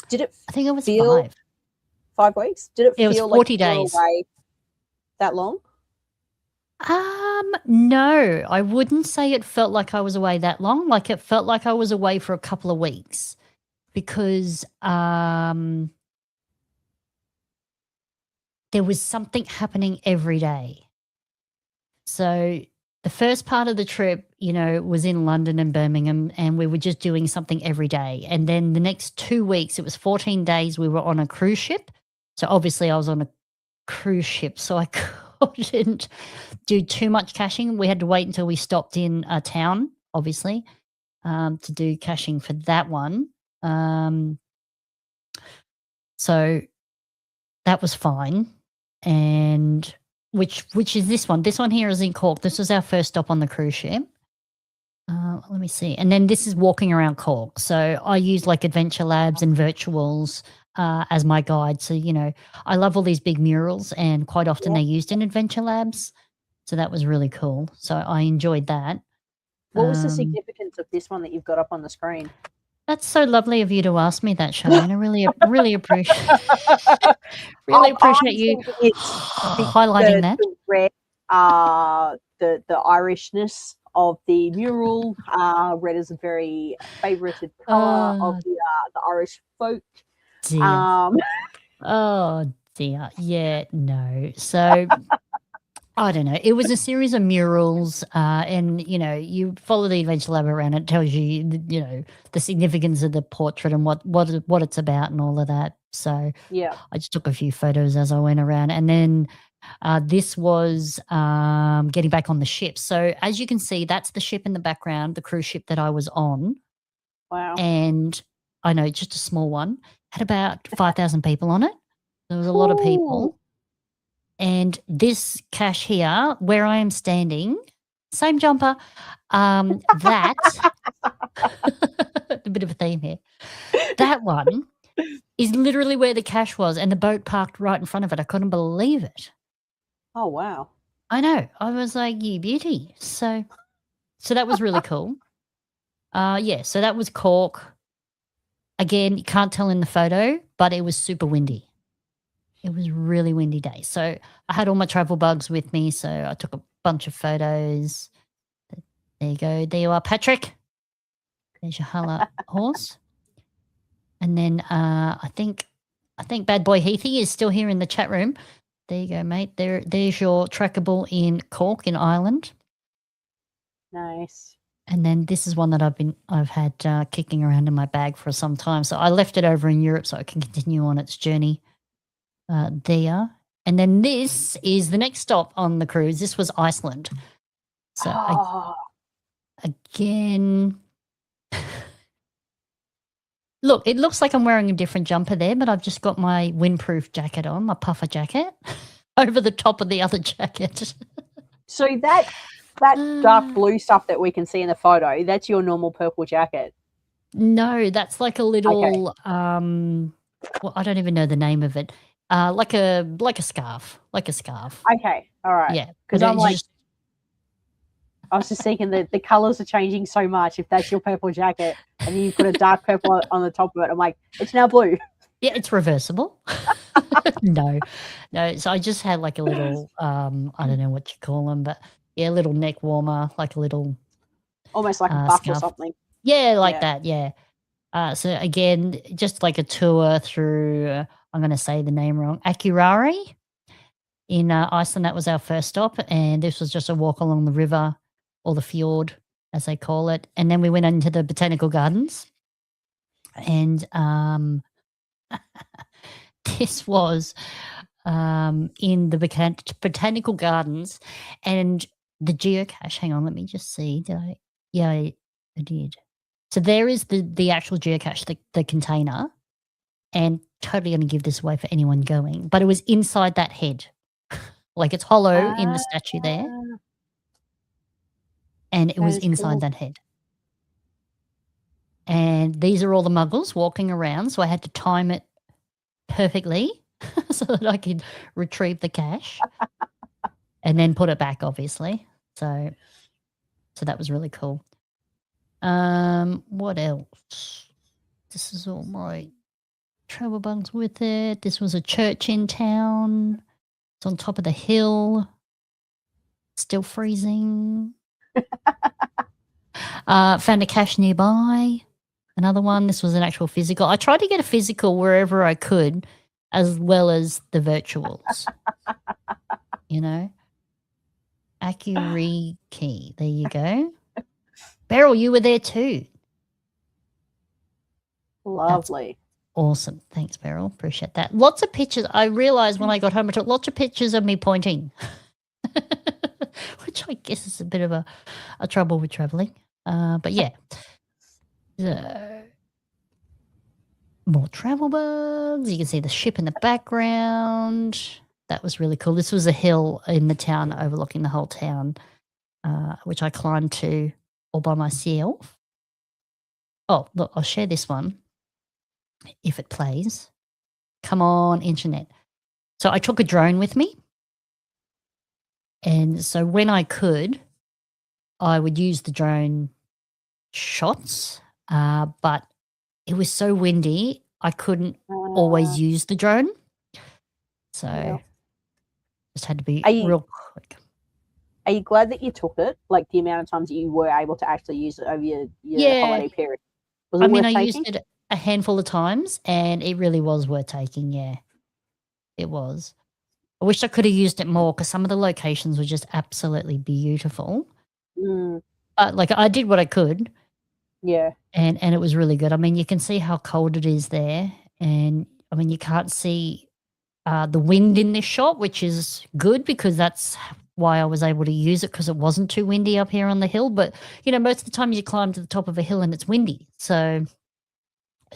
Did it? I think it was feel 5 weeks. Did it feel was 40 like days. Away that long? No, I wouldn't say it felt like I was away that long. Like it felt like I was away for a couple of weeks, because there was something happening every day. So the first part of the trip, was in London and Birmingham, and we were just doing something every day. And then the next 2 weeks, it was 14 days, we were on a cruise ship. So obviously I was on a cruise ship, so I couldn't do too much caching. We had to wait until we stopped in a town, obviously, to do caching for that one. So that was fine. And which is this one? This one here is in Cork. This was our first stop on the cruise ship. Let me see. And then this is walking around Cork. So I use like Adventure Labs and Virtuals as my guide. So, I love all these big murals, and quite often they're used in Adventure Labs. So that was really cool. So I enjoyed that. What was the significance of this one that you've got up on the screen? That's so lovely of you to ask me that, Charlene. I really appreciate you highlighting that. The red, the Irishness of the mural. Red is a very favoured colour of the Irish folk. Dear. Oh dear. Yeah, no. So I don't know. It was a series of murals, and you follow the Adventure Lab around. It tells you, the significance of the portrait and what it's about and all of that. So yeah, I just took a few photos as I went around, and then this was getting back on the ship. So as you can see, that's the ship in the background, the cruise ship that I was on. Wow. And I know, just a small one, had about 5,000 people on it. There was a lot of people. And this cache here, where I am standing, same jumper, that, a bit of a theme here, that one is literally where the cache was, and the boat parked right in front of it. I couldn't believe it. Oh, wow. I know. I was like, you beauty. So that was really cool. So that was Cork. Again, you can't tell in the photo, but it was super windy. It was really windy day. So I had all my travel bugs with me, so I took a bunch of photos. There you go. There you are, Patrick. There's your Halla horse. And then I think Bad Boy Heathy is still here in the chat room. There you go, mate. There's your trackable in Cork in Ireland. Nice. And then this is one that I've had kicking around in my bag for some time. So I left it over in Europe so it can continue on its journey. There. And then this is the next stop on the cruise. This was Iceland. So again, look, it looks like I'm wearing a different jumper there, but I've just got my windproof jacket on, my puffer jacket, over the top of the other jacket. So that dark blue stuff that we can see in the photo, that's your normal purple jacket? No, that's like a little, well, I don't even know the name of it. Like a scarf, Okay, all right. Yeah, because I'm like, I was just thinking that the colours are changing so much. If that's your purple jacket and you put a dark purple on the top of it, I'm like, it's now blue. Yeah, it's reversible. No. So I just had like a little, I don't know what you call them, but yeah, a little neck warmer, like a little, almost like a buff scarf. or something. Yeah, like that. Yeah. So again, just like a tour through. I'm going to say the name wrong, Akureyri in Iceland. That was our first stop, and this was just a walk along the river, or the fjord, as they call it. And then we went into the botanical gardens, and this was in the botanical gardens, and the geocache. Hang on, let me just see. Did I? Yeah, I did. So there is the actual geocache, the container, and totally going to give this away for anyone going, but it was inside that head. Like it's hollow in the statue there, and it was inside that head. And these are all the muggles walking around, so I had to time it perfectly so that I could retrieve the cache and then put it back, obviously. So that was really cool. What else? This is all my travel bugs with it. This was a church in town. It's on top of the hill. Still freezing. Found a cache nearby. Another one. This was an actual physical. I tried to get a physical wherever I could, as well as the virtuals. Akuriki. There you go. Beryl, you were there too. Lovely. Awesome. Thanks, Beryl. Appreciate that. Lots of pictures. I realized when I got home, I took lots of pictures of me pointing, which I guess is a bit of a trouble with traveling. But yeah. More travel bugs. You can see the ship in the background. That was really cool. This was a hill in the town overlooking the whole town, which I climbed to all by myself. Oh, look, I'll share this one if it plays. Come on, internet. So I took a drone with me. And so when I could, I would use the drone shots, but it was so windy, I couldn't always use the drone. So just had to be real quick. Are you glad that you took it? Like the amount of times that you were able to actually use it over your holiday period? Was it worth taking? Used it a handful of times and it really was worth taking. Yeah, it was. I wish I could have used it more because some of the locations were just absolutely beautiful. But like I did what I could. Yeah. And it was really good. I mean, you can see how cold it is there. And I mean, you can't see the wind in this shot, which is good because that's why I was able to use it because it wasn't too windy up here on the hill. But, you know, most of the time you climb to the top of a hill and it's windy. So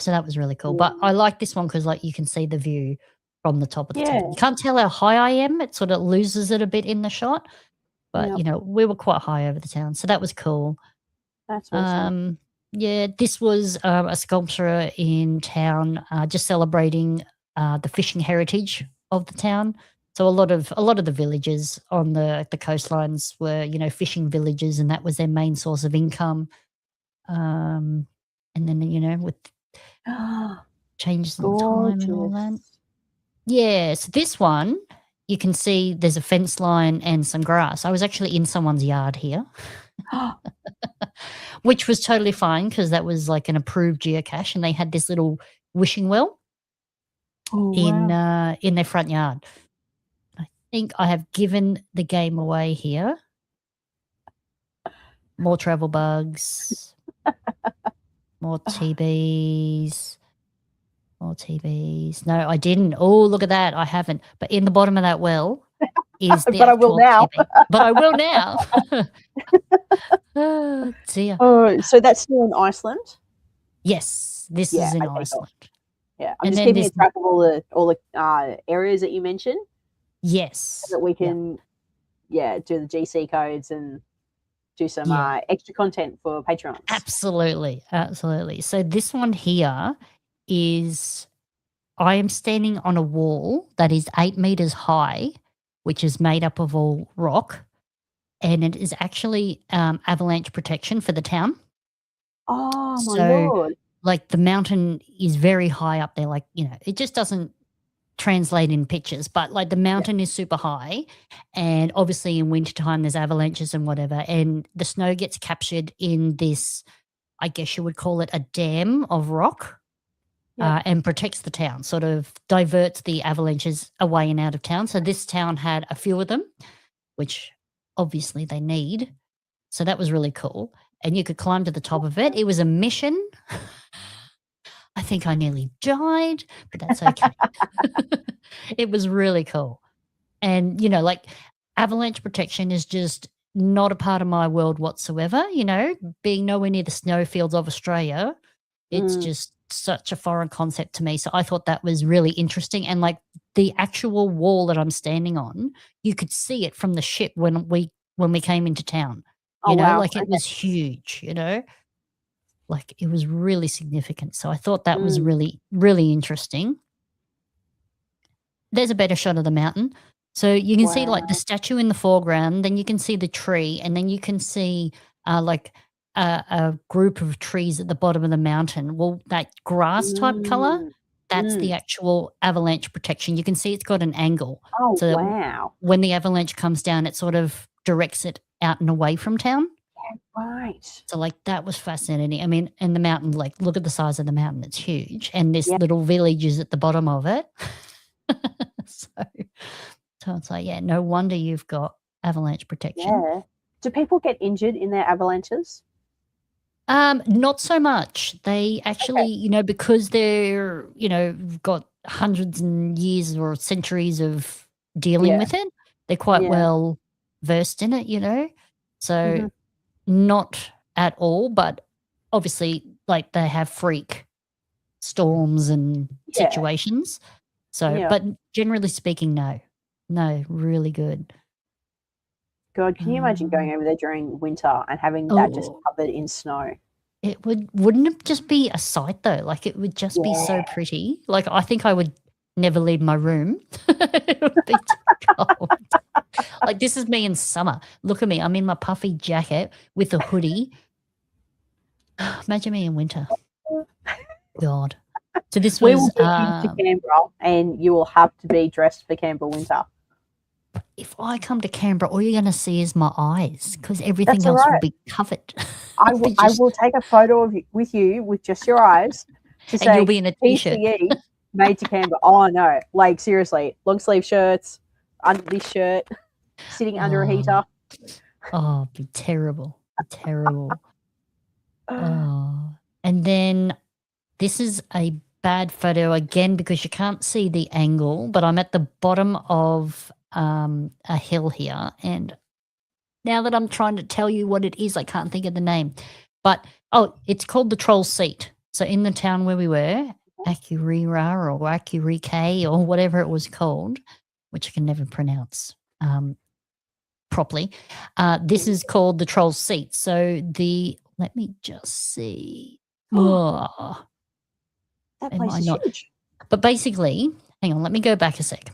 that was really cool. But I like this one because, like, you can see the view from the top of the town. You can't tell how high I am. It sort of loses it a bit in the shot. But, you know, we were quite high over the town. So that was cool. That's awesome. Yeah, this was a sculpture in town just celebrating the fishing heritage of the town. So a lot of the villages on the coastlines were, you know, fishing villages, and that was their main source of income. And then, you know, with changes in time and all that. Yeah, so this one, you can see there's a fence line and some grass. I was actually in someone's yard here. Which was totally fine because that was like an approved geocache, and they had this little wishing well in their front yard. I think I have given the game away here. More travel bugs, more TBs, more TBs. No, I didn't. Oh, look at that. I haven't. But in the bottom of that well is the but I will now. But I will now. Oh, dear. Oh, so that's still in Iceland? Yes, this is in Iceland. Yeah, I'm just keeping track of all the areas that you mentioned. Yes, so that we can, do the GC codes and do some extra content for Patreons. Absolutely, absolutely. So this one here is, I am standing on a wall that is 8 meters high, which is made up of all rock. And it is actually avalanche protection for the town. Oh, my Lord. Like, the mountain is very high up there. Like, you know, it just doesn't translate in pictures. But, like, the mountain is super high. And obviously in wintertime there's avalanches and whatever. And the snow gets captured in this, I guess you would call it a dam of rock. And protects the town, sort of diverts the avalanches away and out of town. So this town had a few of them, which obviously they need. So that was really cool. And you could climb to the top of it. It was a mission. I think I nearly died, but that's okay. It was really cool. And, you know, like, avalanche protection is just not a part of my world whatsoever. You know, being nowhere near the snowfields of Australia, it's just such a foreign concept to me. So I thought that was really interesting. And, like, the actual wall that I'm standing on, you could see it from the ship when we came into town. You know, like, it was huge, you know, like, it was really significant. So I thought that was really, really interesting. There's a better shot of the mountain. So you can see, like, the statue in the foreground, then you can see the tree, and then you can see like a group of trees at the bottom of the mountain. Well, that grass type color, that's the actual avalanche protection. You can see it's got an angle. Oh, so that when the avalanche comes down, it sort of directs it out and away from town. Yeah, right. So, like, that was fascinating. I mean, and the mountain, like, look at the size of the mountain. It's huge. And this little village is at the bottom of it. So it's like, yeah, no wonder you've got avalanche protection. Yeah. Do people get injured in their avalanches? Not so much. They actually, because they're, got hundreds and years or centuries of dealing Yeah. with it, they're quite Yeah. well versed in it, So Mhm. not at all, but obviously, like, they have freak storms and Yeah. situations. So, Yeah. but generally speaking, no. No, really good. God, can you imagine going over there during winter and having that just Oh. covered in snow? It wouldn't it just be a sight though? Like, it would just be so Yeah. pretty. Like, I think I would never leave my room. It would be too cold. Like, this is me in summer. Look at me. I'm in my puffy jacket with a hoodie. Imagine me in winter. God. So this We will was get you to Canberra, and you will have to be dressed for Canberra winter. if I come to Canberra, all you're going to see is my eyes because everything That's else will alright. be covered. I I'll be will take a photo of you, with you with just your eyes to and say you'll be in a t-shirt. PCE made to Canberra. Oh no, like seriously, long sleeve shirts, under this shirt, sitting under a heater. Oh, it'd be terrible. Terrible. Oh. And then this is a bad photo again because you can't see the angle, but I'm at the bottom of a hill here. And now that I'm trying to tell you what it is, I can't think of the name. But, it's called the Troll Seat. So in the town where we were, Akurira or Akurike or whatever it was called, which I can never pronounce properly. This is called the Troll Seat. So let me just see. Oh, That am place I is not? huge. But basically, hang on, let me go back a sec.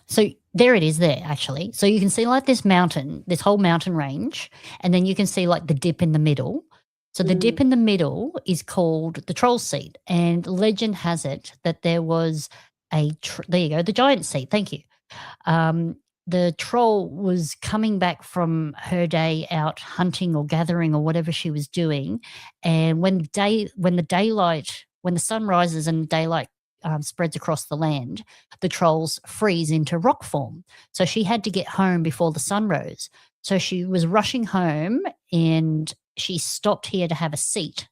So there it is there, actually. So you can see like this mountain, this whole mountain range, and then you can see like the dip in the middle. So the dip in the middle is called the Troll Seat, and legend has it that there was there you go, the giant seat. Thank you. The troll was coming back from her day out hunting or gathering or whatever she was doing, and when the sun rises and daylight spreads across the land, the trolls freeze into rock form. So she had to get home before the sun rose. So she was rushing home, and she stopped here to have a seat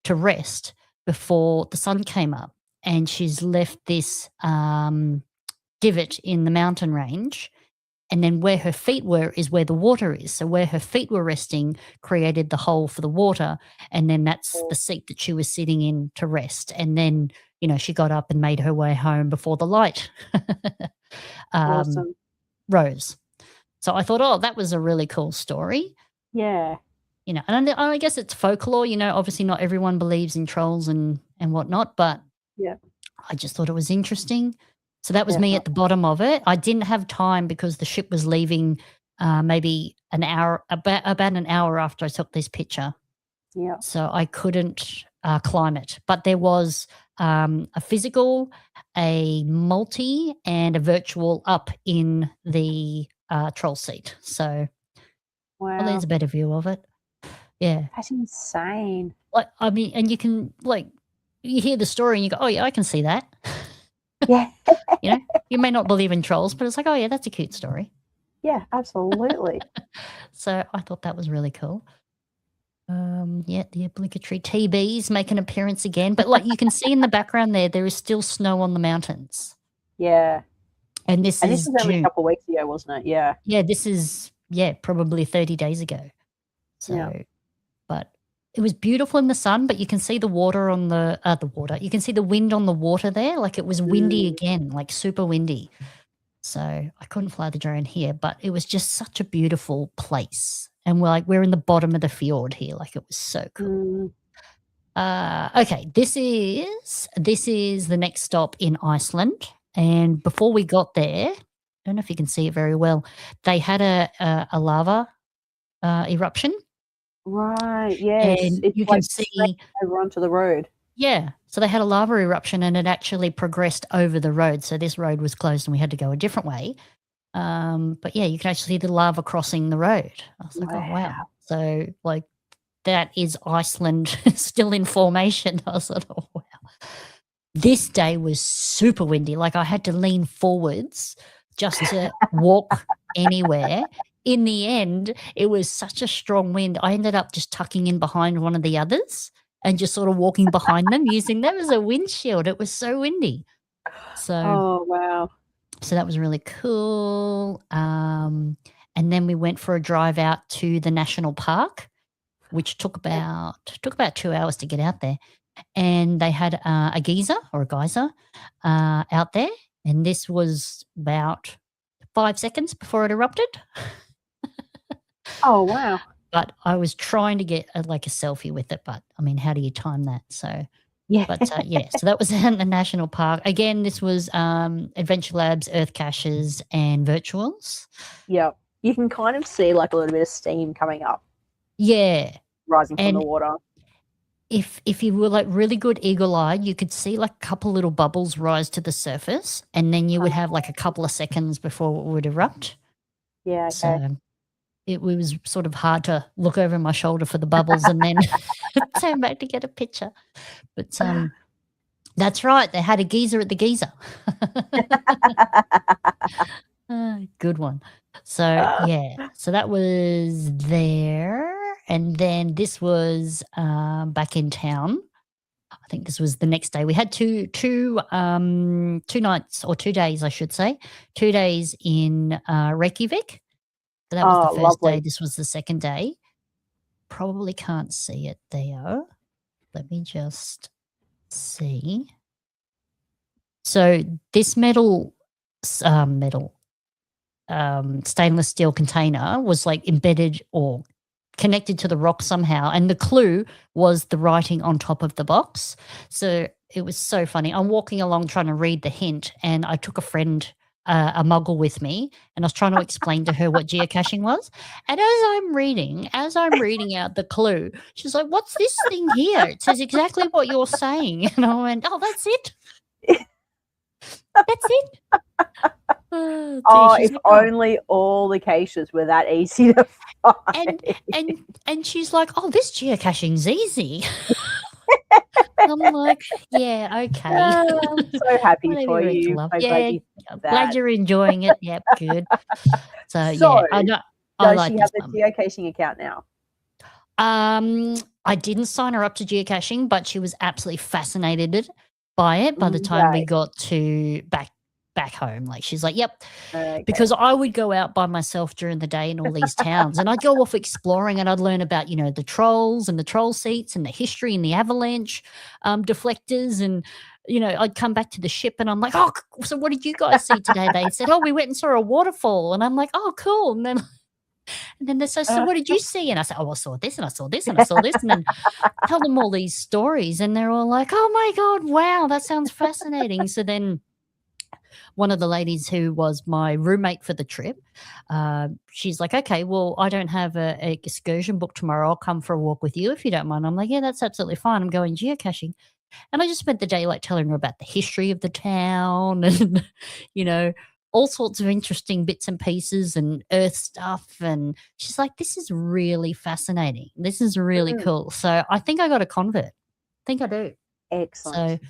to rest before the sun came up. And she's left this divot in the mountain range. And then where her feet were is where the water is. So where her feet were resting created the hole for the water. And then that's the seat that she was sitting in to rest. And then, she got up and made her way home before the light Awesome. rose. So I thought, that was a really cool story. Yeah. And I guess it's folklore, obviously not everyone believes in trolls and whatnot, but Yeah. I just thought it was interesting. So that was me at the bottom of it. I didn't have time because the ship was leaving maybe an hour, about an hour after I took this picture. Yeah. So I couldn't climb it. But there was a physical, a multi, and a virtual up in the Troll Seat. So there's a better view of it. Yeah. That's insane. And you can, you hear the story and you go, oh, yeah, I can see that. Yeah. You may not believe in trolls, but it's like, oh, yeah, that's a cute story. Yeah, absolutely. So I thought that was really cool. The obligatory TBs make an appearance again. But you can see in the background there is still snow on the mountains. Yeah. And this is only June. a couple of weeks ago, wasn't it? Yeah. Yeah, this is, probably 30 days ago. So, but it was beautiful in the sun, but you can see the water on the water. You can see the wind on the water there. Like, it was windy again, like super windy. So I couldn't fly the drone here, but it was just such a beautiful place. And we're in the bottom of the fjord here. Like, it was so cool. Okay, this is the next stop in Iceland. And before we got there, I don't know if you can see it very well, they had a lava eruption. Right, yes. And it's you can see over onto the road. Yeah. So they had a lava eruption and it actually progressed over the road. So this road was closed and we had to go a different way. But yeah, you can actually see the lava crossing the road. I was like, oh, wow. So that is Iceland still in formation. I was like, oh, wow. This day was super windy. I had to lean forwards just to walk anywhere. In the end, it was such a strong wind. I ended up just tucking in behind one of the others and just sort of walking behind them, using them as a windshield. It was so windy. So, Oh, wow. so that was really cool. And then we went for a drive out to the national park, which took about 2 hours to get out there. And they had a geyser out there, and this was about 5 seconds before it erupted. Oh, wow. But I was trying to get a selfie with it, but I mean, how do you time that? So, Yeah. but so that was in the national park. Again, this was Adventure Labs, Earth Caches, and Virtuals. Yep. You can kind of see like a little bit of steam coming up, Yeah. rising from And the water. if you were like really good eagle-eyed, you could see like a couple little bubbles rise to the surface, and then you would have like a couple of seconds before it would erupt. Yeah, okay. So it was sort of hard to look over my shoulder for the bubbles and then turn back to get a picture. But that's right. They had a geyser at the geyser. Good one. So yeah, so that was there. And then this was back in town. I think this was the next day. We had two nights, or 2 days, I should say. 2 days in Reykjavik. So that was the first day. This was the second day. Probably can't see it there. Let me just see. So this stainless steel container was like embedded or connected to the rock somehow, and the clue was the writing on top of the box. So it was so funny. I'm walking along trying to read the hint, and I took a friend, a muggle, with me, and I was trying to explain to her what geocaching was. And as I'm reading out the clue, she's like, "What's this thing here? It says exactly what you're saying." And I went, "Oh, that's it. That's it." If only all the caches were that easy to find. And she's like, "Oh, this geocaching's easy." I'm like, "Yeah, okay." I'm so happy for you. Glad you're enjoying it. Yep, good. So yeah, does she have the geocaching account now? I didn't sign her up to geocaching, but she was absolutely fascinated by it by the time we got to back home. Like, she's like, "Yep." Okay. Because I would go out by myself during the day in all these towns, and I'd go off exploring, and I'd learn about, the trolls and the troll seats and the history and the avalanche deflectors, and I'd come back to the ship and I'm like, "Oh, so what did you guys see today?" They said, "Oh, we went and saw a waterfall," and I'm like, "Oh, cool." And then they say, "So what did you see?" And I said, "Oh, I saw this and I saw this and I saw this," and then tell them all these stories, and they're all like, "Oh my God, wow, that sounds fascinating." So then one of the ladies who was my roommate for the trip, she's like, "Okay, well, I don't have a excursion book tomorrow. I'll come for a walk with you if you don't mind." I'm like, "Yeah, that's absolutely fine. I'm going geocaching." And I just spent the day like telling her about the history of the town and, all sorts of interesting bits and pieces and earth stuff. And she's like, "This is really fascinating. This is really cool." So I think I got a convert. I think I do. Excellent.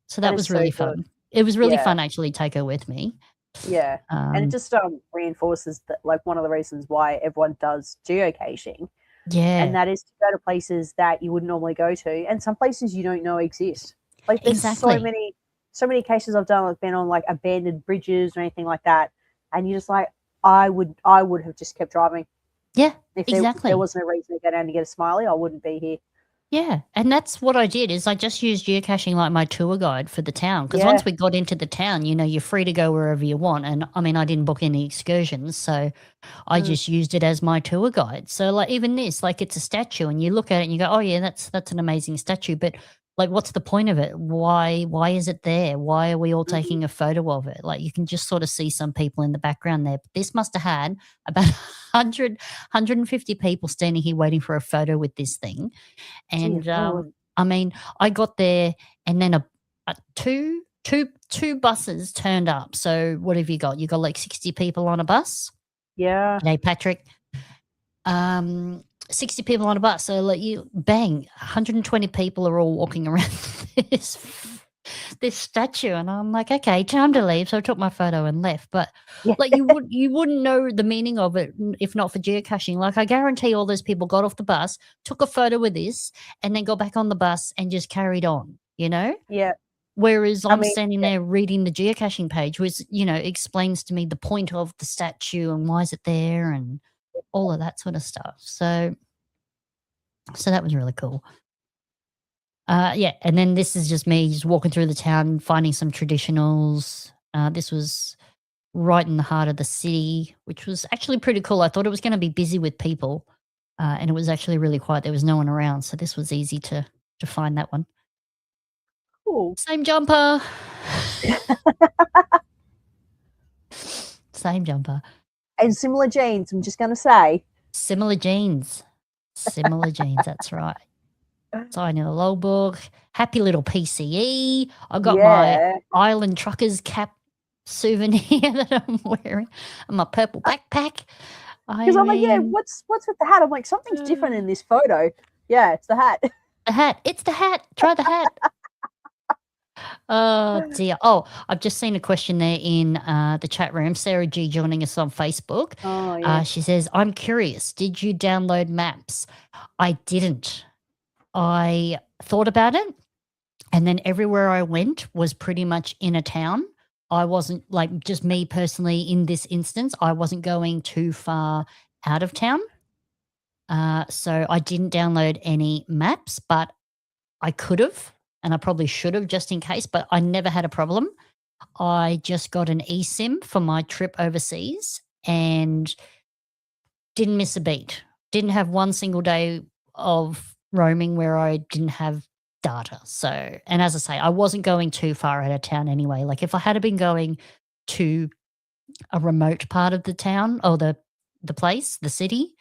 So that was really fun. Good. It was really fun, actually, take her with me. Yeah. And it just reinforces that, like, one of the reasons why everyone does geocaching. Yeah. And that is to go to places that you wouldn't normally go to, and some places you don't know exist. Like, there's so many cases I've done. I've been on like abandoned bridges or anything like that, and you're just like, I would have just kept driving. Yeah, if exactly. there wasn't a reason to go down to get a smiley, I wouldn't be here. Yeah, and that's what I did, is I just used geocaching like my tour guide for the town, because once we got into the town, you're free to go wherever you want. And I mean, I didn't book any excursions, so I just used it as my tour guide. So like, even this, like, it's a statue, and you look at it and you go, "Oh yeah, that's an amazing statue," but like, what's the point of it? Why is it there? Why are we all taking a photo of it? Like, you can just sort of see some people in the background there. But this must have had about 150 people standing here waiting for a photo with this thing. And I mean, I got there, and then two buses turned up. So what have you got? You got like 60 people on a bus. Yeah. Hey, Patrick. 60 people on a bus. So like, 120 people are all walking around this statue, and I'm like, okay, time to leave. So I took my photo and left. But Yeah. like you wouldn't know the meaning of it if not for geocaching. Like I guarantee all those people got off the bus, took a photo with this, and then got back on the bus and just carried on. You know. Yeah. Whereas I I'm mean, standing there reading the geocaching page, which explains to me the point of the statue and why is it there and all of that sort of stuff. So that was really cool. Yeah, and then this is just me just walking through the town, finding some traditionals. This was right in the heart of the city, which was actually pretty cool. I thought it was going to be busy with people, and it was actually really quiet. There was no one around, so this was easy to find that one. cool. Same jumper. Same jumper. And similar jeans, I'm just going to say. Similar jeans. Similar jeans, that's right. Sign in the logbook. Happy little PCE. I got my Island Truckers cap souvenir that I'm wearing and my purple backpack. Because I'm like, yeah, what's with the hat? I'm like, something's different in this photo. Yeah, it's the hat. The hat. It's the hat. Try the hat. Oh dear. Oh, I've just seen a question there in the chat room. Sarah G joining us on Facebook. Oh, yeah. She says, I'm curious, did you download maps? I didn't. I thought about it, and then everywhere I went was pretty much in a town. I wasn't, like, just me personally in this instance, I wasn't going too far out of town. So I didn't download any maps, but I could have, and I probably should have just in case, but I never had a problem. I just got an eSIM for my trip overseas and didn't miss a beat. Didn't have one single day of roaming where I didn't have data. So, and as I say, I wasn't going too far out of town anyway. Like if I had been going to a remote part of the town or the place, the city,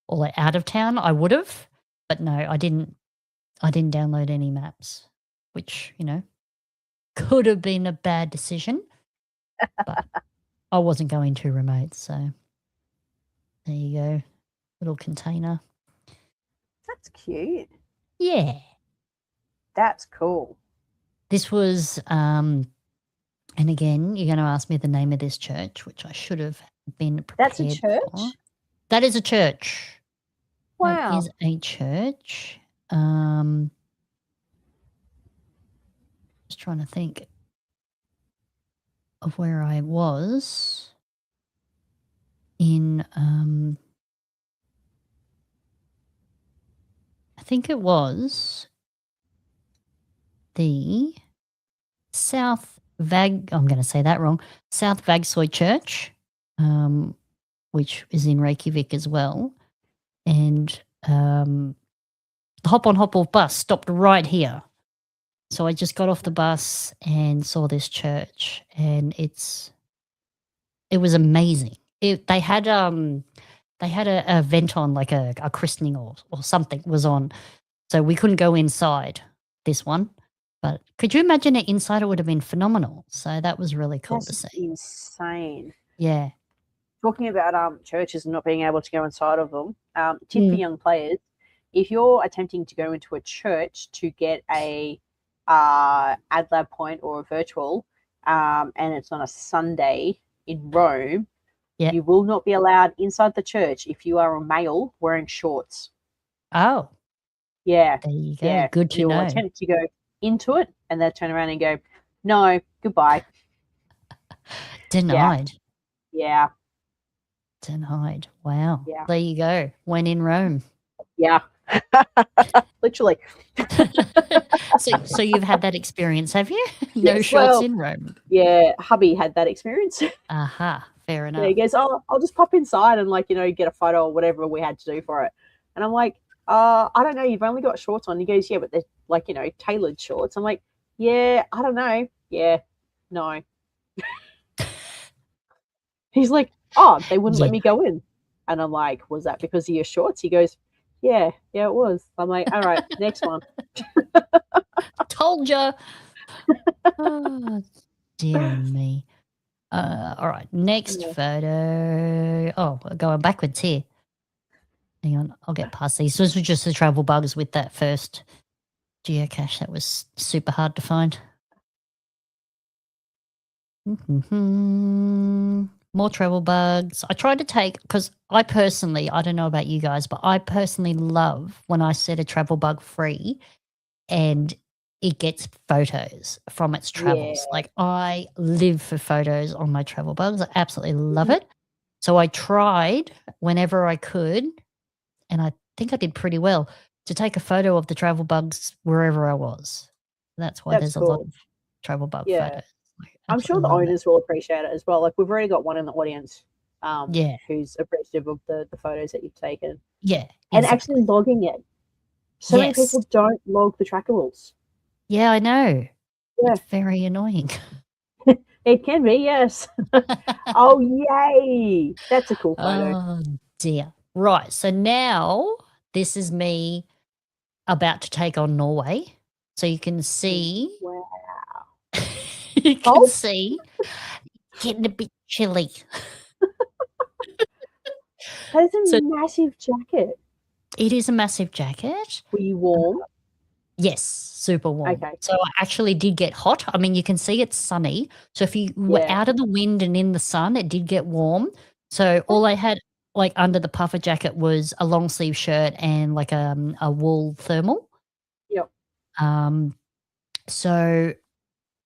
or like out of town, I would have. But no, I didn't download any maps, which, could have been a bad decision. But I wasn't going too remote, so there you go. Little container. That's cute. Yeah. That's cool. This was, and again, you're going to ask me the name of this church, which I should have been prepared That's a church? for. That is a church. Wow. That is a church. Just trying to think of where I was in, I think it was the South I'm going to say that wrong, South Vagsoy Church, which is in Reykjavik as well. And the hop on hop off bus stopped right here. So I just got off the bus and saw this church, and it was amazing. They had a event on, like a christening or something was on, so we couldn't go inside this one. But could you imagine it inside? It would have been phenomenal. So that was really cool to see. Insane. Yeah. Talking about churches and not being able to go inside of them, tip for young players: if you're attempting to go into a church to get a ad lab point or a virtual, and it's on a Sunday in Rome, you will not be allowed inside the church if you are a male wearing shorts. Oh. Yeah. There you go. Yeah. Good to You'll know. attempt to go into it, and they'll turn around and go, no, goodbye. Denied. Yeah. Denied. Wow. Yeah. There you go. When in Rome. Yeah. Literally. So you've had that experience, have you? No Yes, shorts well, in Rome. Yeah, hubby had that experience. Aha. Fair enough. Yeah, he goes, oh, I'll just pop inside and get a photo or whatever we had to do for it. And I'm like, I don't know, you've only got shorts on. He goes, yeah, but they're tailored shorts. I'm like, yeah, I don't know. Yeah, no. He's like, oh, they wouldn't let me go in. And I'm like, was that because of your shorts? He goes, yeah, it was. I'm like, all right, next one. Told ya. Oh, dear me. All right, next photo. Oh, we're going backwards here. Hang on, I'll get past these. This was just the travel bugs with that first geocache that was super hard to find. More travel bugs. I try to take, because I personally, I don't know about you guys, but I personally love when I set a travel bug free and it gets photos from its travels. Yeah. Like I live for photos on my travel bugs. I absolutely love Mhm. it. So I tried whenever I could, and I think I did pretty well, to take a photo of the travel bugs wherever I was. That's why That's there's a lot cool. of travel bug Yeah. photos. I I'm sure absolutely the love it. owners will appreciate it as well. Like we've already got one in the audience, Yeah. who's appreciative of the photos that you've taken Yeah, and exactly. actually logging it. So many Yes. people don't log the trackables. Yeah, I know. Yeah. It's very annoying. It can be, yes. Oh, yay! That's a cool photo. Oh, dear. Right, so now this is me about to take on Norway. So you can see Wow. you can Cold? see getting a bit chilly. That is a So massive jacket. it is a massive jacket. Were you warm? Yes, super warm. Okay. So I actually did get hot. I mean, you can see it's sunny. So if you were Yeah. out of the wind and in the sun, it did get warm. So all I had like under the puffer jacket was a long sleeve shirt and like a wool thermal. Yep. So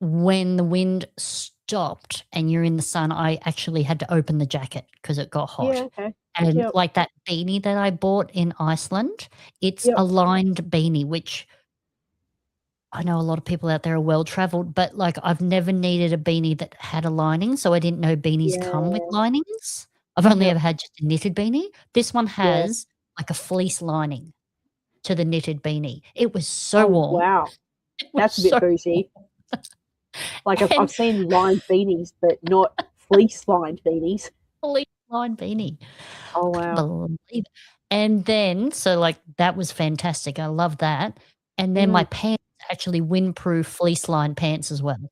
when the wind stopped and you're in the sun, I actually had to open the jacket because it got hot. Yeah, okay. And Yep. like that beanie that I bought in Iceland, it's Yep. a lined beanie, which I know a lot of people out there are well traveled, but like I've never needed a beanie that had a lining, so I didn't know beanies come with Yeah. linings. I've only Yep. ever had just a knitted beanie. This one Yeah. has like a fleece lining to the knitted beanie. It was so Oh, warm. wow. It was That's a bit so boozy. Like I've and seen lined beanies, but not fleece lined beanies. fleece lined beanie. Oh, Couldn't wow. believe it. And then so like that was fantastic. I love that. And then my pants actually windproof fleece lined pants as well.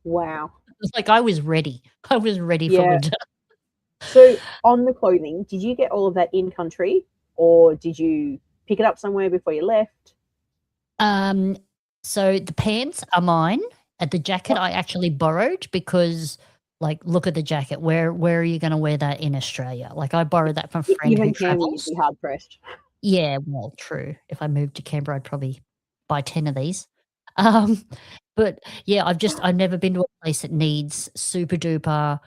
Wow. It's like I was ready. I was ready for Yeah. winter. So on the clothing, did you get all of that in country or did you pick it up somewhere before you left? So the pants are mine. The jacket I actually borrowed because like look at the jacket. Where are you gonna wear that in Australia? Like I borrowed that from a friend who Even Canberra, you'd travels. be hard pressed. Yeah, well, true. If I moved to Canberra, I'd probably buy 10 of these. But yeah, I've never been to a place that needs super duper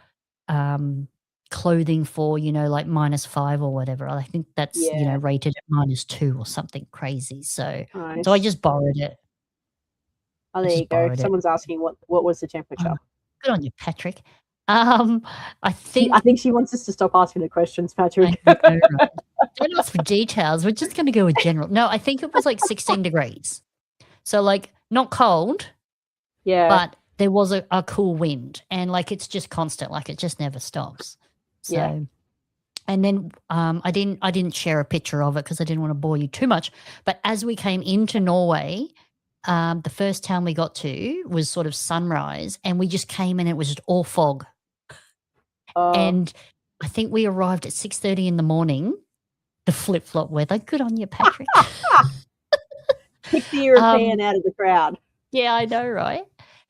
clothing for, like -5 or whatever. I think that's, Yeah. rated at -2 or something crazy. So I Nice. just borrowed it. Oh, I there you just go. borrowed it. Someone's asking what was the temperature. Oh, good on you, Patrick. I I think think she wants us to stop asking the questions, I Patrick. know, right? Don't ask for details. We're just gonna go with general. No, I think it was like 16 degrees. So like not cold, Yeah. but there was a cool wind and like it's just constant, like it just never stops. So Yeah. and then I didn't share a picture of it because I didn't want to bore you too much. But as we came into Norway, the first town we got to was sort of sunrise and we just came and it was just all fog. And I think we arrived at 6:30 in the morning. The flip-flop weather. Good on you, Patrick. Pick the European out of the crowd. Yeah, I know, right?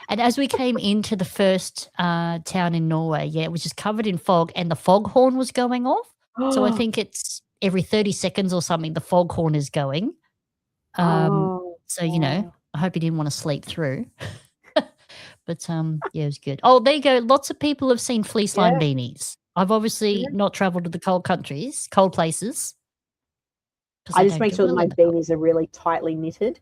And as we came into the first town in Norway, yeah, it was just covered in fog and the foghorn was going off. So I think it's every 30 seconds or something, the foghorn is going. So, wow. I hope you didn't want to sleep through. But yeah, it was good. Oh, there you go. Lots of people have seen fleece lined beanies. I've obviously not traveled to the cold places. 'Cause I I just don't make do sure that well my in the cold. beanies are really tightly knitted.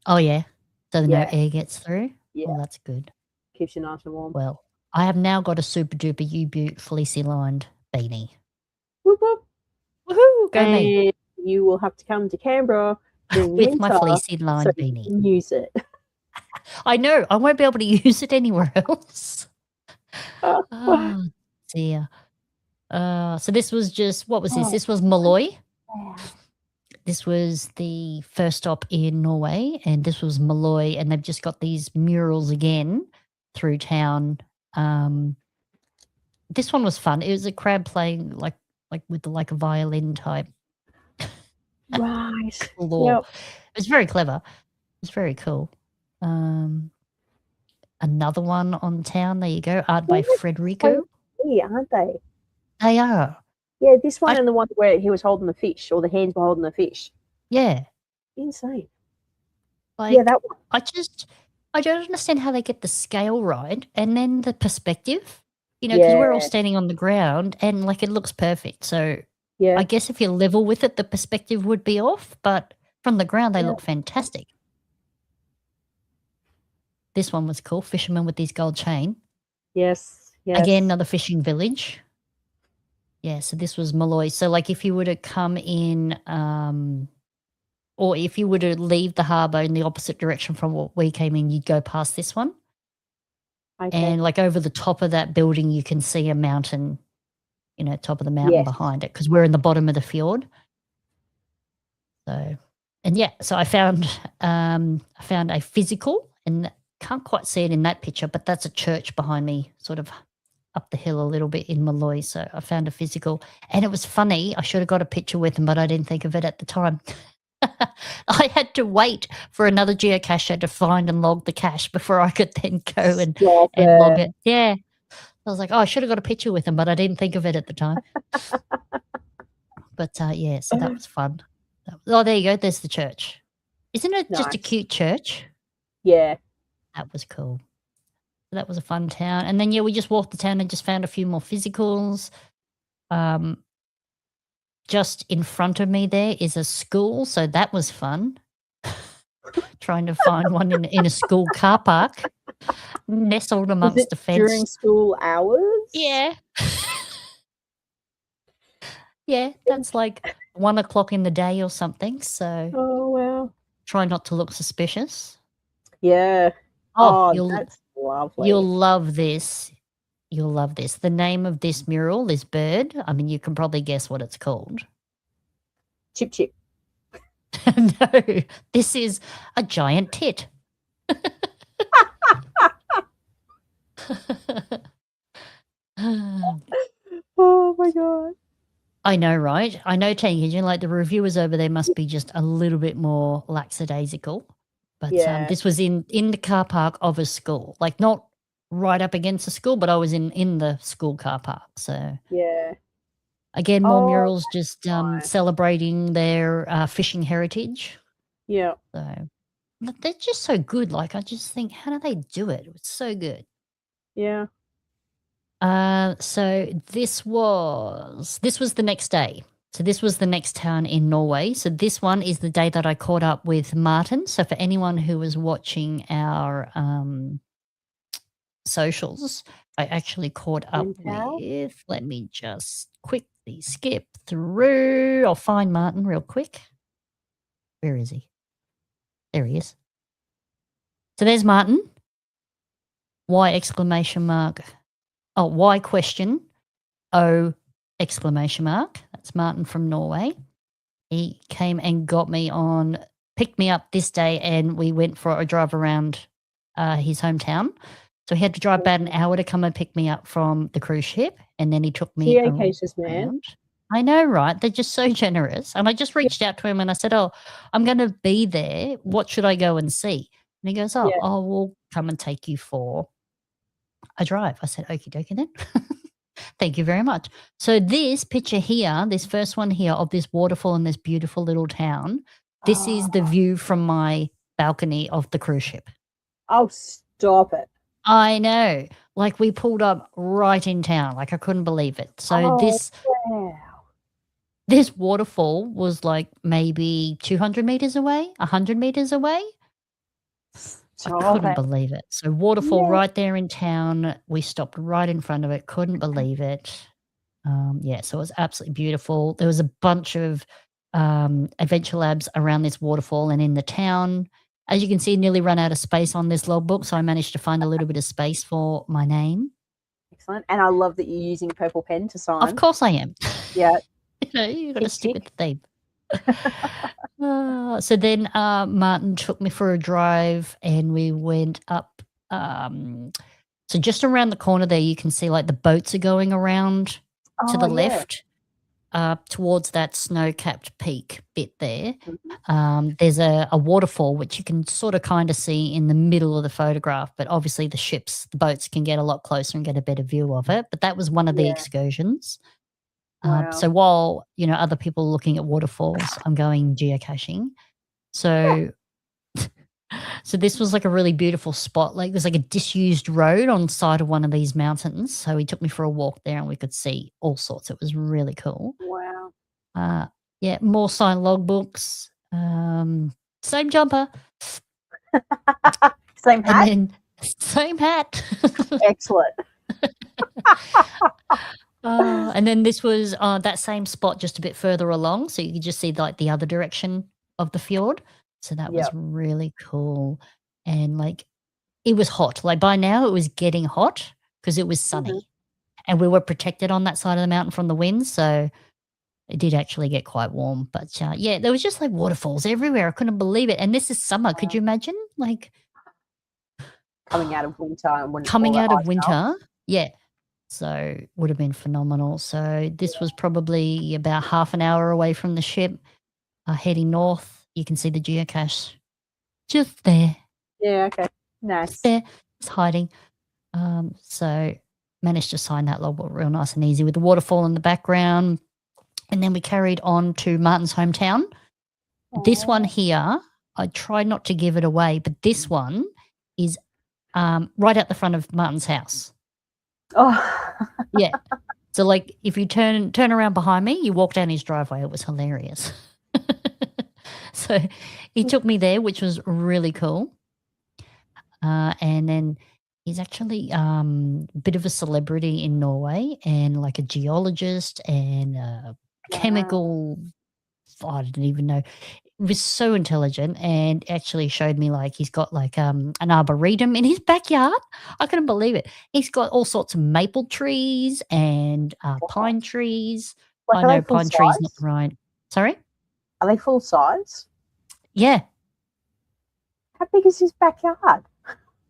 Oh, yeah. So no Yeah. air gets through? Yeah. Oh, that's good. Keeps you nice and warm. Well, I have now got a super duper U-Butte fleecy lined beanie. Whoop, whoop. Woohoo! Go me. And you will have to come to Canberra during With my winter fleecy lined so you beanie. can use it. I know. I won't be able to use it anywhere else. Oh, dear. So this was just, what was this? This was Malloy. This was the first stop in Norway, and this was Malloy, and they've just got these murals again through town. This one was fun. It was a crab playing like with like a violin type. Right. Law. Yep. It was very clever. It was very cool. another one on town. There you go. Art by They look Frederico. Yeah, aren't they? They are. Yeah, this one I- and the one where he was holding the fish, or the hands were holding the fish. Yeah. Insane. Like, Yeah, that one. I don't understand how they get the scale right and then the perspective, because we're all Yeah. standing on the ground and like it looks perfect. So Yeah. I guess if you're level with it, the perspective would be off, but from the ground, they Yeah. look fantastic. This one was cool. Fisherman with his gold chain. Yes. Yes. Again, another fishing village. Yeah, so this was Malloy. So like if you were to come in, or if you were to leave the harbour in the opposite direction from what we came in, you'd go past this one. Okay. And like over the top of that building, you can see a mountain, top of the mountain Yes. behind it, because we're in the bottom of the fjord. So, and yeah, so I found a physical, and can't quite see it in that picture, but that's a church behind me, sort of up the hill a little bit in Malloy. So I found a physical, and it was funny. I should have got a picture with them, but I didn't think of it at the time. I had to wait for another geocacher to find and log the cache before I could then go and log it. Yeah. I was like, oh, I should have got a picture with them, but I didn't think of it at the time. But yeah, so that was fun. Oh, there you go. There's the church. Isn't it just a Nice. cute church? Yeah. That was cool. So that was a fun town. And then, yeah, we just walked the town and just found a few more physicals. Just in front of me there is a school, so that was fun. Trying to find one in a school car park, nestled Was amongst it the fence. during school hours? Yeah. Yeah, that's like 1 o'clock in the day or something. So Oh wow. try not to look suspicious. Yeah. Oh, That's lovely. you'll love this. You'll love this. The name of this mural, this bird, I mean, you can probably guess what it's called. Chip chip. No, this is a giant tit. Oh my god. I know, right? I know, Tank, like the reviewers over there must be just a little bit more lackadaisical. But Yeah. this was in the car park of a school, like not right up against the school, but I was in the school car park. So Yeah. again, more Oh, murals just nice. celebrating their fishing heritage. Yeah. So but they're just so good. Like I just think, how do they do it? It's so good. Yeah. So this was the next day. So this was the next town in Norway. So this one is the day that I caught up with Martin. So for anyone who was watching our socials, I actually caught up with, let me just quickly skip through. I'll find Martin real quick. Where is he? There he is. So there's Martin. Why exclamation mark? Oh, why question? Oh, exclamation mark. That's Martin from Norway. He came and picked me up this day, and we went for a drive around his hometown. So he had to drive about an hour to come and pick me up from the cruise ship, and then he took me Geocaches, man. around. I know, right? They're just so generous. And I just reached out to him and I said, oh, I'm going to be there. What should I go and see? And he goes, we'll come and take you for a drive. I said, okie dokie then. Thank you very much. So this picture here, this first one here of this waterfall in this beautiful little town, this is the view from my balcony of the cruise ship. Oh, stop it. I know. Like we pulled up right in town. Like I couldn't believe it. So this waterfall was like maybe 200 meters away, 100 meters away. I couldn't believe it. So waterfall right there in town. We stopped right in front of it. Couldn't believe it. So it was absolutely beautiful. There was a bunch of adventure labs around this waterfall and in the town. As you can see, nearly run out of space on this logbook, so I managed to find a little bit of space for my name. Excellent. And I love that you're using a purple pen to sign. Of course I am. Yeah. You've got to stick with the theme. So then Martin took me for a drive and we went up. So just around the corner there, you can see like the boats are going around to the left. towards that snow-capped peak bit there, Mm-hmm. there's a waterfall which you can sort of kind of see in the middle of the photograph, but obviously the boats can get a lot closer and get a better view of it. But that was one of the Yeah. excursions. Wow. So while, other people are looking at waterfalls, I'm going geocaching. So so this was like a really beautiful spot. Like there's like a disused road on the side of one of these mountains. So he took me for a walk there and we could see all sorts. It was really cool. Wow. Yeah, more signed logbooks. Same jumper. Same hat. And then same hat. Excellent. And then this was that same spot just a bit further along. So you could just see like the other direction of the fjord. So that was Yep. really cool. And like it was hot. Like by now it was getting hot because it was sunny. And we were protected on that side of the mountain from the wind. So it did actually get quite warm. But yeah, there was just like waterfalls everywhere. I couldn't believe it. And this is summer. Could you imagine? Like Coming out of winter and when coming all out that of ice winter. melts. Yeah. So would have been phenomenal. So this was probably about half an hour away from the ship. Heading north, you can see the geocache just there. Yeah. Okay. Nice. There, it's hiding. So managed to sign that logbook real nice and easy with the waterfall in the background. And then we carried on to Martin's hometown. This one here, I tried not to give it away, but this one is right at the front of Martin's house. Oh. Yeah. So like if you turn around behind me, you walk down his driveway. It was hilarious. So he took me there, which was really cool. And then he's actually a bit of a celebrity in Norway and like a geologist and chemical. I didn't even know. He was so intelligent and actually showed me like he's got like an arboretum in his backyard. I couldn't believe it. He's got all sorts of maple trees and pine trees. Like, I are know they full pine trees not size? right. Sorry? Are they full size? Yeah. How big is his backyard?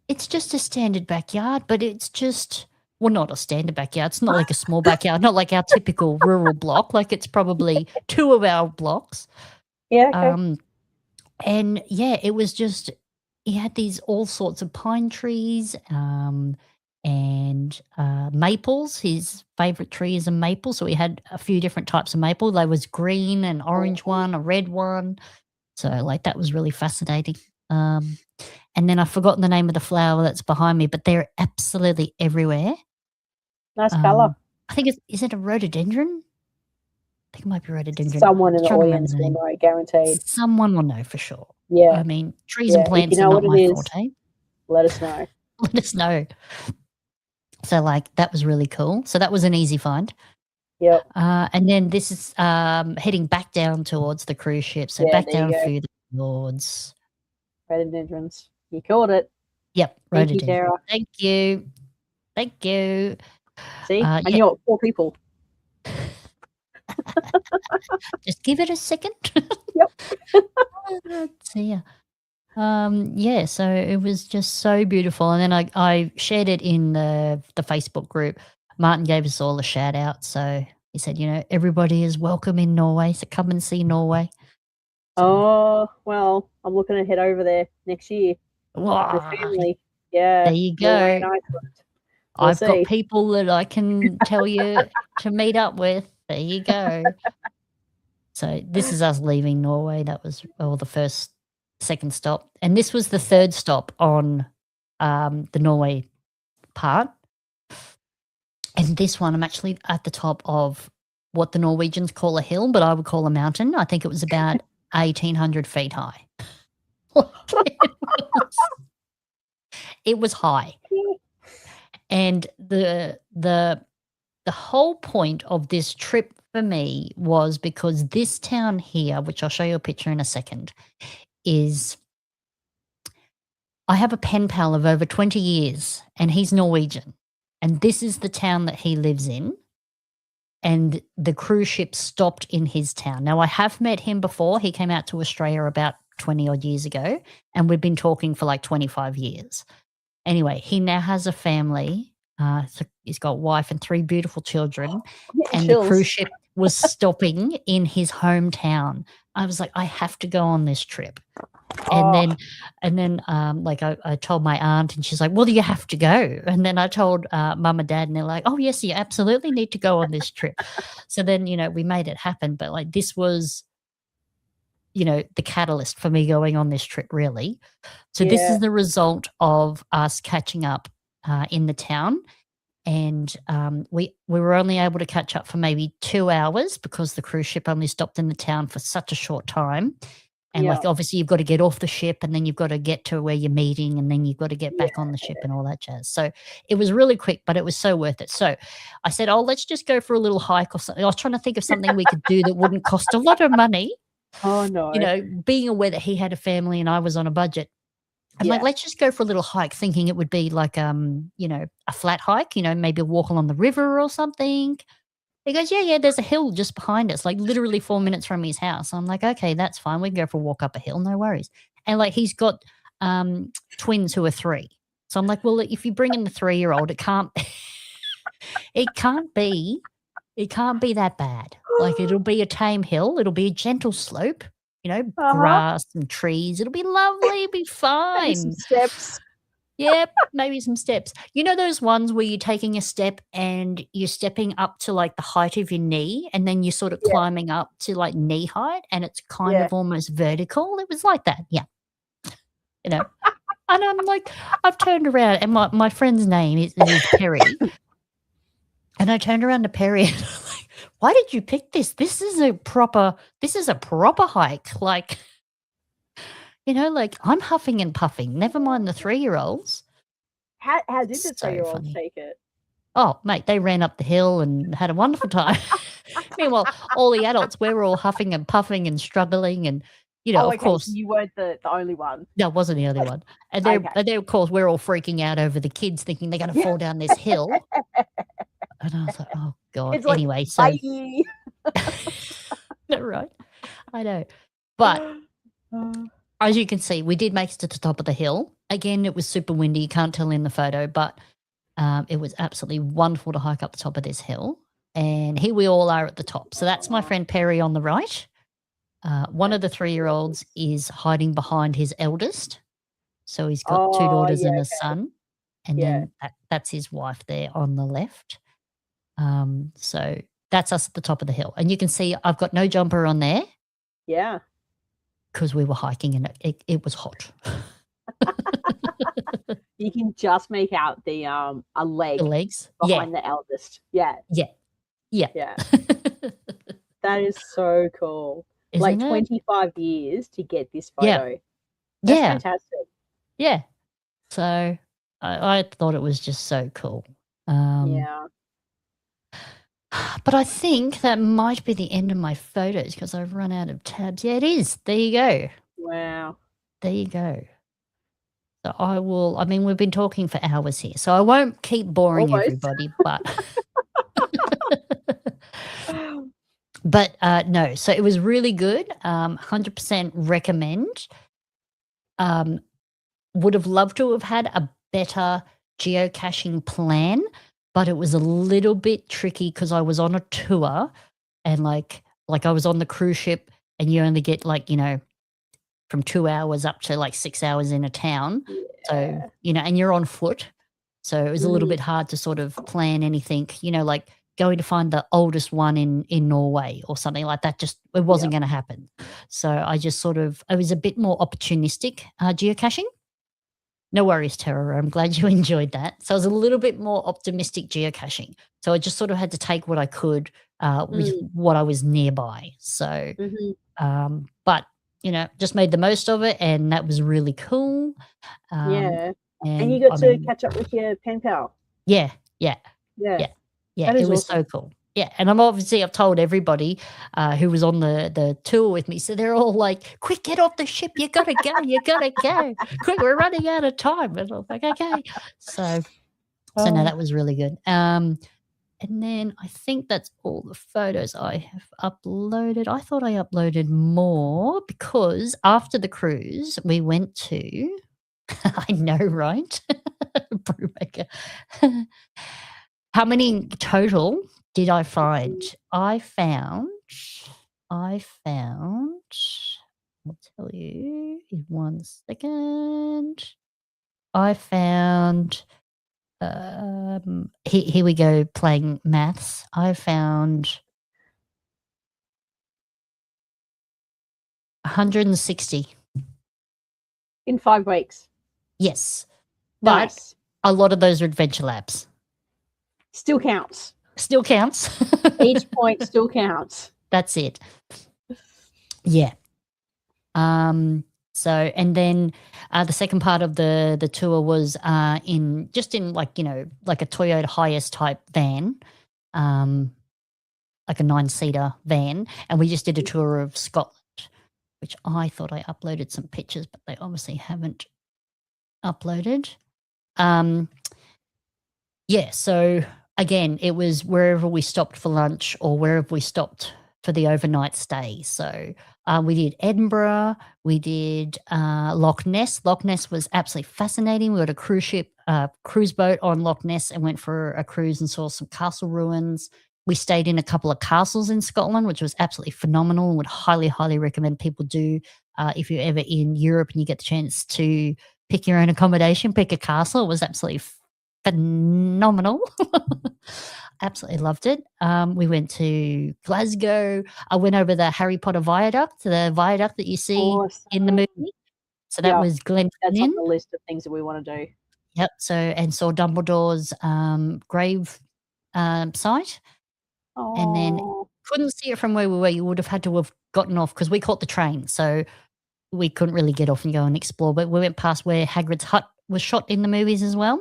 It's just a standard backyard, but it's just, well, not a standard backyard. It's not like a small backyard, not like our typical rural block. Like it's probably 2 of our blocks. Yeah. Okay. And yeah, it was just, he had these all sorts of pine trees and maples. His favorite tree is a maple. So he had a few different types of maple. There was green, an orange one, a red one. So like that was really fascinating. And then I've forgotten the name of the flower that's behind me, but they're absolutely everywhere. Nice colour. I think is it a rhododendron? I think it might be rhododendron. Someone in the Trying to remember audience the will name. know, guaranteed. Someone will know for sure. Yeah. I mean, trees and Yeah, if plants you are know not what my it is. forte. Let us know. Let us know. So like that was really cool. So that was an easy find. Yep. And then this is heading back down towards the cruise ship. So Yeah, back there you down go. through the fjords. Rhododendrons. You called it. Yep, Thank you, rhododendron. Sarah. Thank you. Thank you. See? And yeah. you're 4 people. Just give it a second. Yep. Let's see. Yeah, so it was just so beautiful. And then I shared it in the Facebook group. Martin gave us all a shout out. So he said, everybody is welcome in Norway. So come and see Norway. Oh, well, I'm looking to head over there next year. Wow. The family. Yeah. There you Norway and go. Iceland. I've see. got people that I can tell you to meet up with. There you go. So this is us leaving Norway. That was the second stop. And this was the third stop on the Norway part. And this one, I'm actually at the top of what the Norwegians call a hill, but I would call a mountain. I think it was about 1,800 feet high. It was high. And the whole point of this trip for me was because this town here, which I'll show you a picture in a second, is I have a pen pal of over 20 years and he's Norwegian. And this is the town that he lives in. And the cruise ship stopped in his town. Now, I have met him before. He came out to Australia about 20 odd years ago. And we've been talking for like 25 years. Anyway, he now has a family. So he's got a wife and 3 beautiful children. And the cruise ship was stopping in his hometown. I was like, I have to go on this trip. And then like I told my aunt, and she's like, well, you have to go. And then I told mum and dad, and they're like, oh yes, you absolutely need to go on this trip. So then, we made it happen. But like, this was, the catalyst for me going on this trip, really. So this is the result of us catching up in the town. And we were only able to catch up for maybe 2 hours because the cruise ship only stopped in the town for such a short time. And like, obviously you've got to get off the ship, and then you've got to get to where you're meeting, and then you've got to get back on the ship and all that jazz. So it was really quick, but it was so worth it. So I said, oh, let's just go for a little hike or something. I was trying to think of something we could do that wouldn't cost a lot of money. Oh no. Being aware that he had a family and I was on a budget. I'm like, let's just go for a little hike, thinking it would be like, a flat hike, maybe a walk along the river or something. He goes, yeah, there's a hill just behind us, like literally 4 minutes from his house. I'm like, okay, that's fine. We can go for a walk up a hill, no worries. And like, he's got twins who are 3. So I'm like, well, if you bring in the 3-year-old, it can't be that bad. Like, it'll be a tame hill. It'll be a gentle slope, grass and trees. It'll be lovely. It'll be fine. Maybe some steps. Yep, maybe some steps. You know those ones where you're taking a step and you're stepping up to like the height of your knee, and then you're sort of climbing up to like knee height, and it's kind of almost vertical? It was like that, yeah. And I'm like, I've turned around, and my friend's name is Perry. And I turned around to Perry and I'm like, why did you pick this? This is a proper hike. Like, like, I'm huffing and puffing. Never mind the 3-year-olds. How did the So 3-year-olds funny. take it? Oh, mate, they ran up the hill and had a wonderful time. Meanwhile, all the adults, we were all huffing and puffing and struggling, and of course, you weren't the only one. no, it wasn't the only one. And then, of course, we're all freaking out over the kids, thinking they're going to fall down this hill. And I was like, oh god. It's like, Anyway, so right, I know, but as you can see, we did make it to the top of the hill. Again, it was super windy. You can't tell in the photo, but it was absolutely wonderful to hike up the top of this hill. And here we all are at the top. So that's my friend Perry on the right. One of the 3-year-olds is hiding behind his eldest. So he's got 2 daughters and a son. And then that's his wife there on the left. So that's us at the top of the hill. And you can see I've got no jumper on there. Yeah. Because we were hiking and it was hot. You can just make out the leg, the legs behind the eldest. Yeah. That is so cool. Isn't like it? 25 years to get this photo. Yeah. That's Yeah. fantastic. Yeah. So I thought it was just so cool. Yeah. But I think that might be the end of my photos because I've run out of tabs. Yeah, it is. There you go. Wow. There you go. So we've been talking for hours here, so I won't keep boring Almost. everybody, but no, so it was really good. 100% recommend. Would have loved to have had a better geocaching plan, but it was a little bit tricky because I was on a tour and like I was on the cruise ship, and you only get from 2 hours up to like 6 hours in a town. So, and you're on foot. So it was a little bit hard to sort of plan anything, like going to find the oldest one in Norway or something like that. Just, it wasn't going to happen. So I just I was a bit more opportunistic geocaching. No worries, Tara. I'm glad you enjoyed that. So I was a little bit more optimistic geocaching. So I just sort of had to take what I could with what I was nearby. So, but, just made the most of it, and that was really cool. And you got to catch up with your pen pal. Yeah. That It is was awesome. so cool. Yeah, and I've told everybody who was on the tour with me, so they're all like, quick, get off the ship, you gotta go, quick, we're running out of time. And I'm like, okay. So no, that was really good. And then I think that's all the photos I have uploaded. I thought I uploaded more because after the cruise, we went to, I know, right? Brewmaker. How many total? did I find? I found. I'll tell you in 1 second. I found. Here we go. Playing maths. I found 160. In 5 weeks. Yes, but Nice. a lot of those are adventure labs. Still counts. Still counts. Each point still counts. That's it. Yeah. So, and then the second part of the tour was in like, you know, like a Toyota Hiace type van, like a 9-seater van, and we just did a tour of Scotland, which I thought I uploaded some pictures, but they obviously haven't uploaded. Yeah, so again, it was wherever we stopped for lunch or wherever we stopped for the overnight stay. So we did Edinburgh, we did Loch Ness. Loch Ness was absolutely fascinating. We got a cruise boat on Loch Ness and went for a cruise and saw some castle ruins. We stayed in a couple of castles in Scotland, which was absolutely phenomenal and would highly, highly recommend people do if you're ever in Europe and you get the chance to pick your own accommodation, pick a castle. It was absolutely phenomenal. Absolutely loved it. We went to Glasgow. I went over the Harry Potter viaduct, the viaduct that you see in the movie. So that was Glenfinnan. That's on the list of things that we want to do. Yep. So, and saw Dumbledore's grave site. And then couldn't see it from where we were. You would have had to have gotten off because we caught the train. So we couldn't really get off and go and explore. But we went past where Hagrid's hut was shot in the movies as well.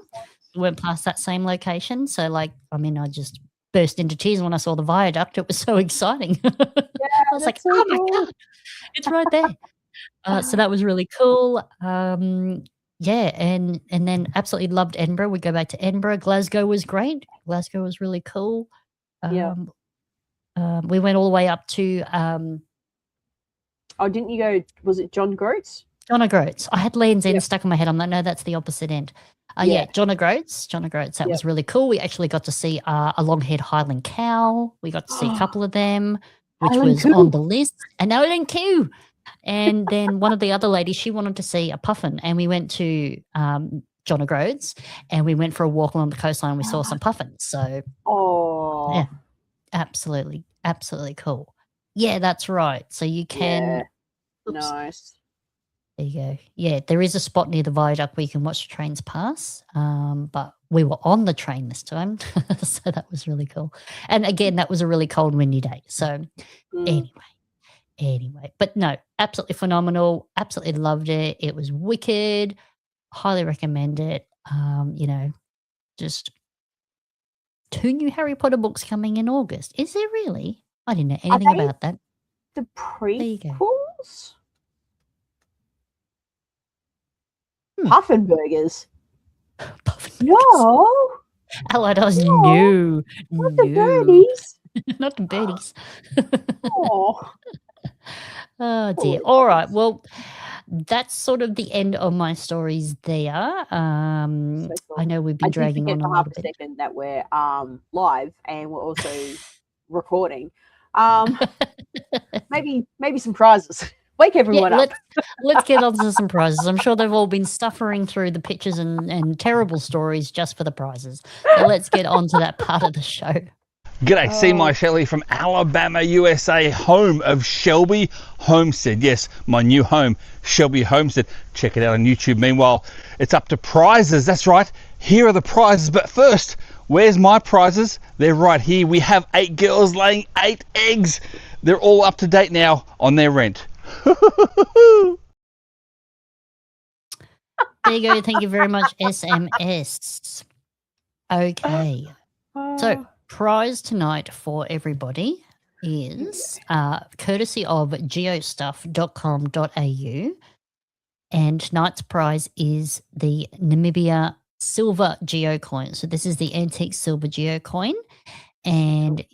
We went past that same location. So, like, I mean, I just burst into tears when I saw the viaduct. It was so exciting. Yeah, I was like, so oh cool. my God, it's right there. So that was really cool. Yeah, and then absolutely loved Edinburgh. We go back to Edinburgh. Glasgow was great. Glasgow was really cool. We went all the way up to didn't you go, was it John Groats? John O'Groats. I had Land's End stuck in my head. I'm like, no, that's the opposite end. John O'Groats. That was really cool. We actually got to see a long-haired Highland cow. We got to see a couple of them, which was on the list. And Highland cow. And then one of the other ladies, she wanted to see a puffin, and we went to John O'Groats, and we went for a walk along the coastline. We saw some puffins. So, yeah, absolutely, absolutely cool. Yeah, that's right. So you can. Nice. There you go. Yeah, there is a spot near the viaduct where you can watch the trains pass. But we were on the train this time, so that was really cool. And again, that was a really cold, windy day. So anyway, but no, absolutely phenomenal. Absolutely loved it. It was wicked. Highly recommend it. You know, just 2 new Harry Potter books coming in August. Is there really? I didn't know anything about that. The prequels? Puffin burgers. No. Allied Oz, no. Not the birdies. Not the birdies. Oh dear. All right. Well, that's sort of the end of my stories there. I know we've been dragging on a little bit. Second that we're live and we're also recording. Maybe some prizes. Wake everyone up. Let's get on to some prizes. I'm sure they've all been suffering through the pictures and terrible stories just for the prizes. So let's get on to that part of the show. G'day, see my Shelley from Alabama, USA, home of Shelby Homestead. Yes, my new home, Shelby Homestead. Check it out on YouTube. Meanwhile, it's up to prizes. That's right. Here are the prizes. But first, where's my prizes? They're right here. We have 8 girls laying 8 eggs. They're all up to date now on their rent. There you go. Thank you very much, SMS. Okay. So, prize tonight for everybody is courtesy of geostuff.com.au, and tonight's prize is the Namibia silver geocoin. So this is the antique silver geocoin, and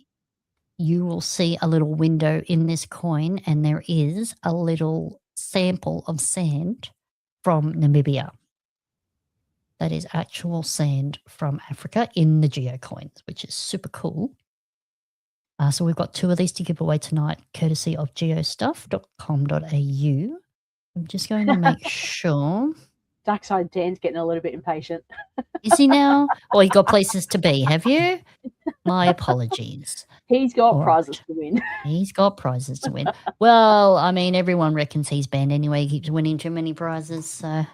you will see a little window in this coin, and there is a little sample of sand from Namibia. That is actual sand from Africa in the geocoins, which is super cool. So we've got 2 of these to give away tonight, courtesy of geostuff.com.au. I'm just going to make sure. Darkside Dan's getting a little bit impatient. Is he now? Or you got places to be, have you? My apologies. He's got All prizes right. to win. He's got prizes to win. Well, I mean, everyone reckons he's banned anyway. He keeps winning too many prizes. So,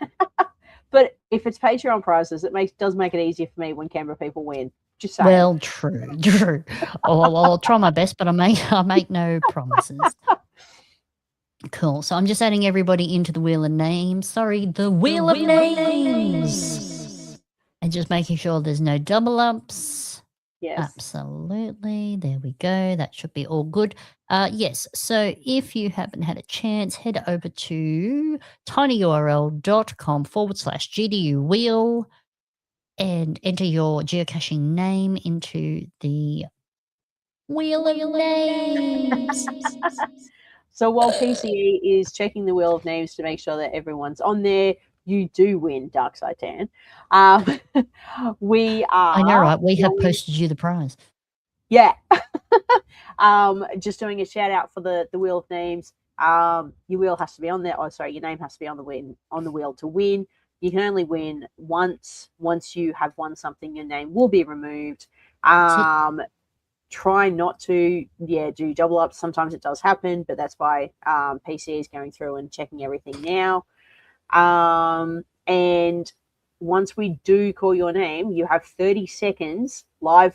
But if it's Patreon prizes, it does make it easier for me when Canberra people win. Just saying. well, true. Oh, I'll try my best, but I make no promises. Cool. So I'm just adding everybody into the wheel of names. Sorry, the wheel of names. And just making sure there's no double ups. Yes. Absolutely. There we go. That should be all good. Yes. So if you haven't had a chance, head over to tinyurl.com/GDU wheel and enter your geocaching name into the wheel of names. So while PCE is checking the wheel of names to make sure that everyone's on there, you do win, Darkside Tan. We are. I know, right? We have posted you the prize. Yeah. Just doing a shout out for the wheel of names. Your wheel has to be on there. Oh, sorry, your name has to be on the wheel to win. You can only win once. Once you have won something, your name will be removed. Try not to, do double ups. Sometimes it does happen, but that's why PCE is going through and checking everything now. And once we do call your name, you have 30 seconds, live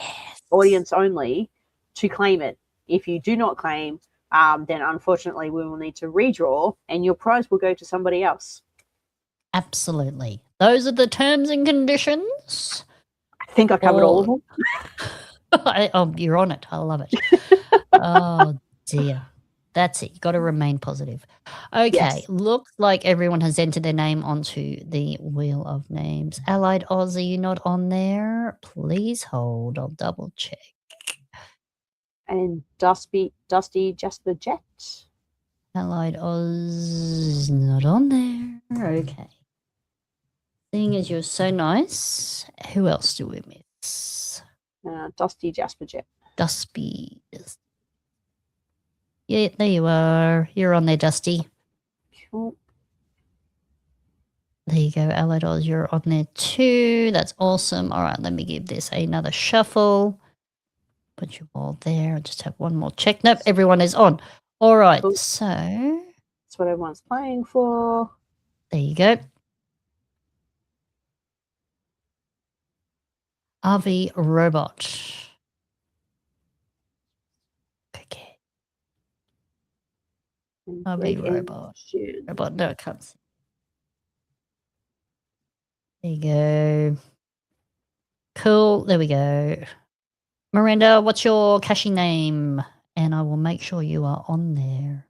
audience only, to claim it. If you do not claim, then unfortunately we will need to redraw and your prize will go to somebody else. Absolutely. Those are the terms and conditions. I think I covered all of them. Oh, you're on it. I love it. Oh, dear. That's it. You've got to remain positive. Okay. Yes. Looks like everyone has entered their name onto the wheel of names. Allied Oz, are you not on there? Please hold. I'll double check. And Dusty Jasper Jet. Allied Oz not on there. Okay. Seeing as you're so nice, who else do we miss? Dusty Jasper Jet. Dusty. Yeah, there you are. You're on there, Dusty. Cool. There you go, Allied Oz. You're on there too. That's awesome. All right, let me give this another shuffle. Put you all there. I'll just have one more check. Nope, everyone is on. All right, Cool. so That's what everyone's playing for. there you go. RV Robot. Okay. RV Robot. Robot. No, it can't see. There you go. Cool. There we go. Miranda, what's your caching name? And I will make sure you are on there.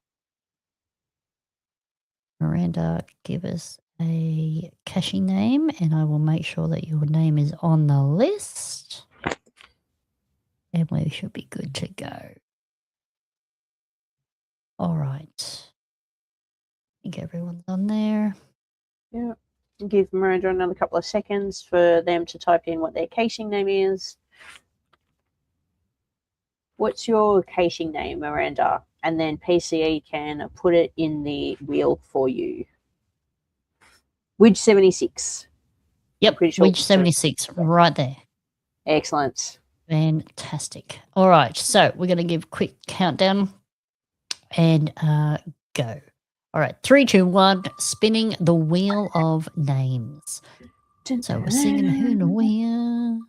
Miranda, give us a caching name and I will make sure that your name is on the list. And we should be good to go. All right. I think everyone's on there. Yeah. Give Miranda another couple of seconds for them to type in what their caching name is. What's your caching name, Miranda? And then PCE can put it in the wheel for you. Widge 76. Yep, Pretty sure Widge 76, right there. Excellent. Fantastic. All right, so we're going to give a quick countdown and go. All right, 3, 2, 1, spinning the wheel of names. So we're singing who to win.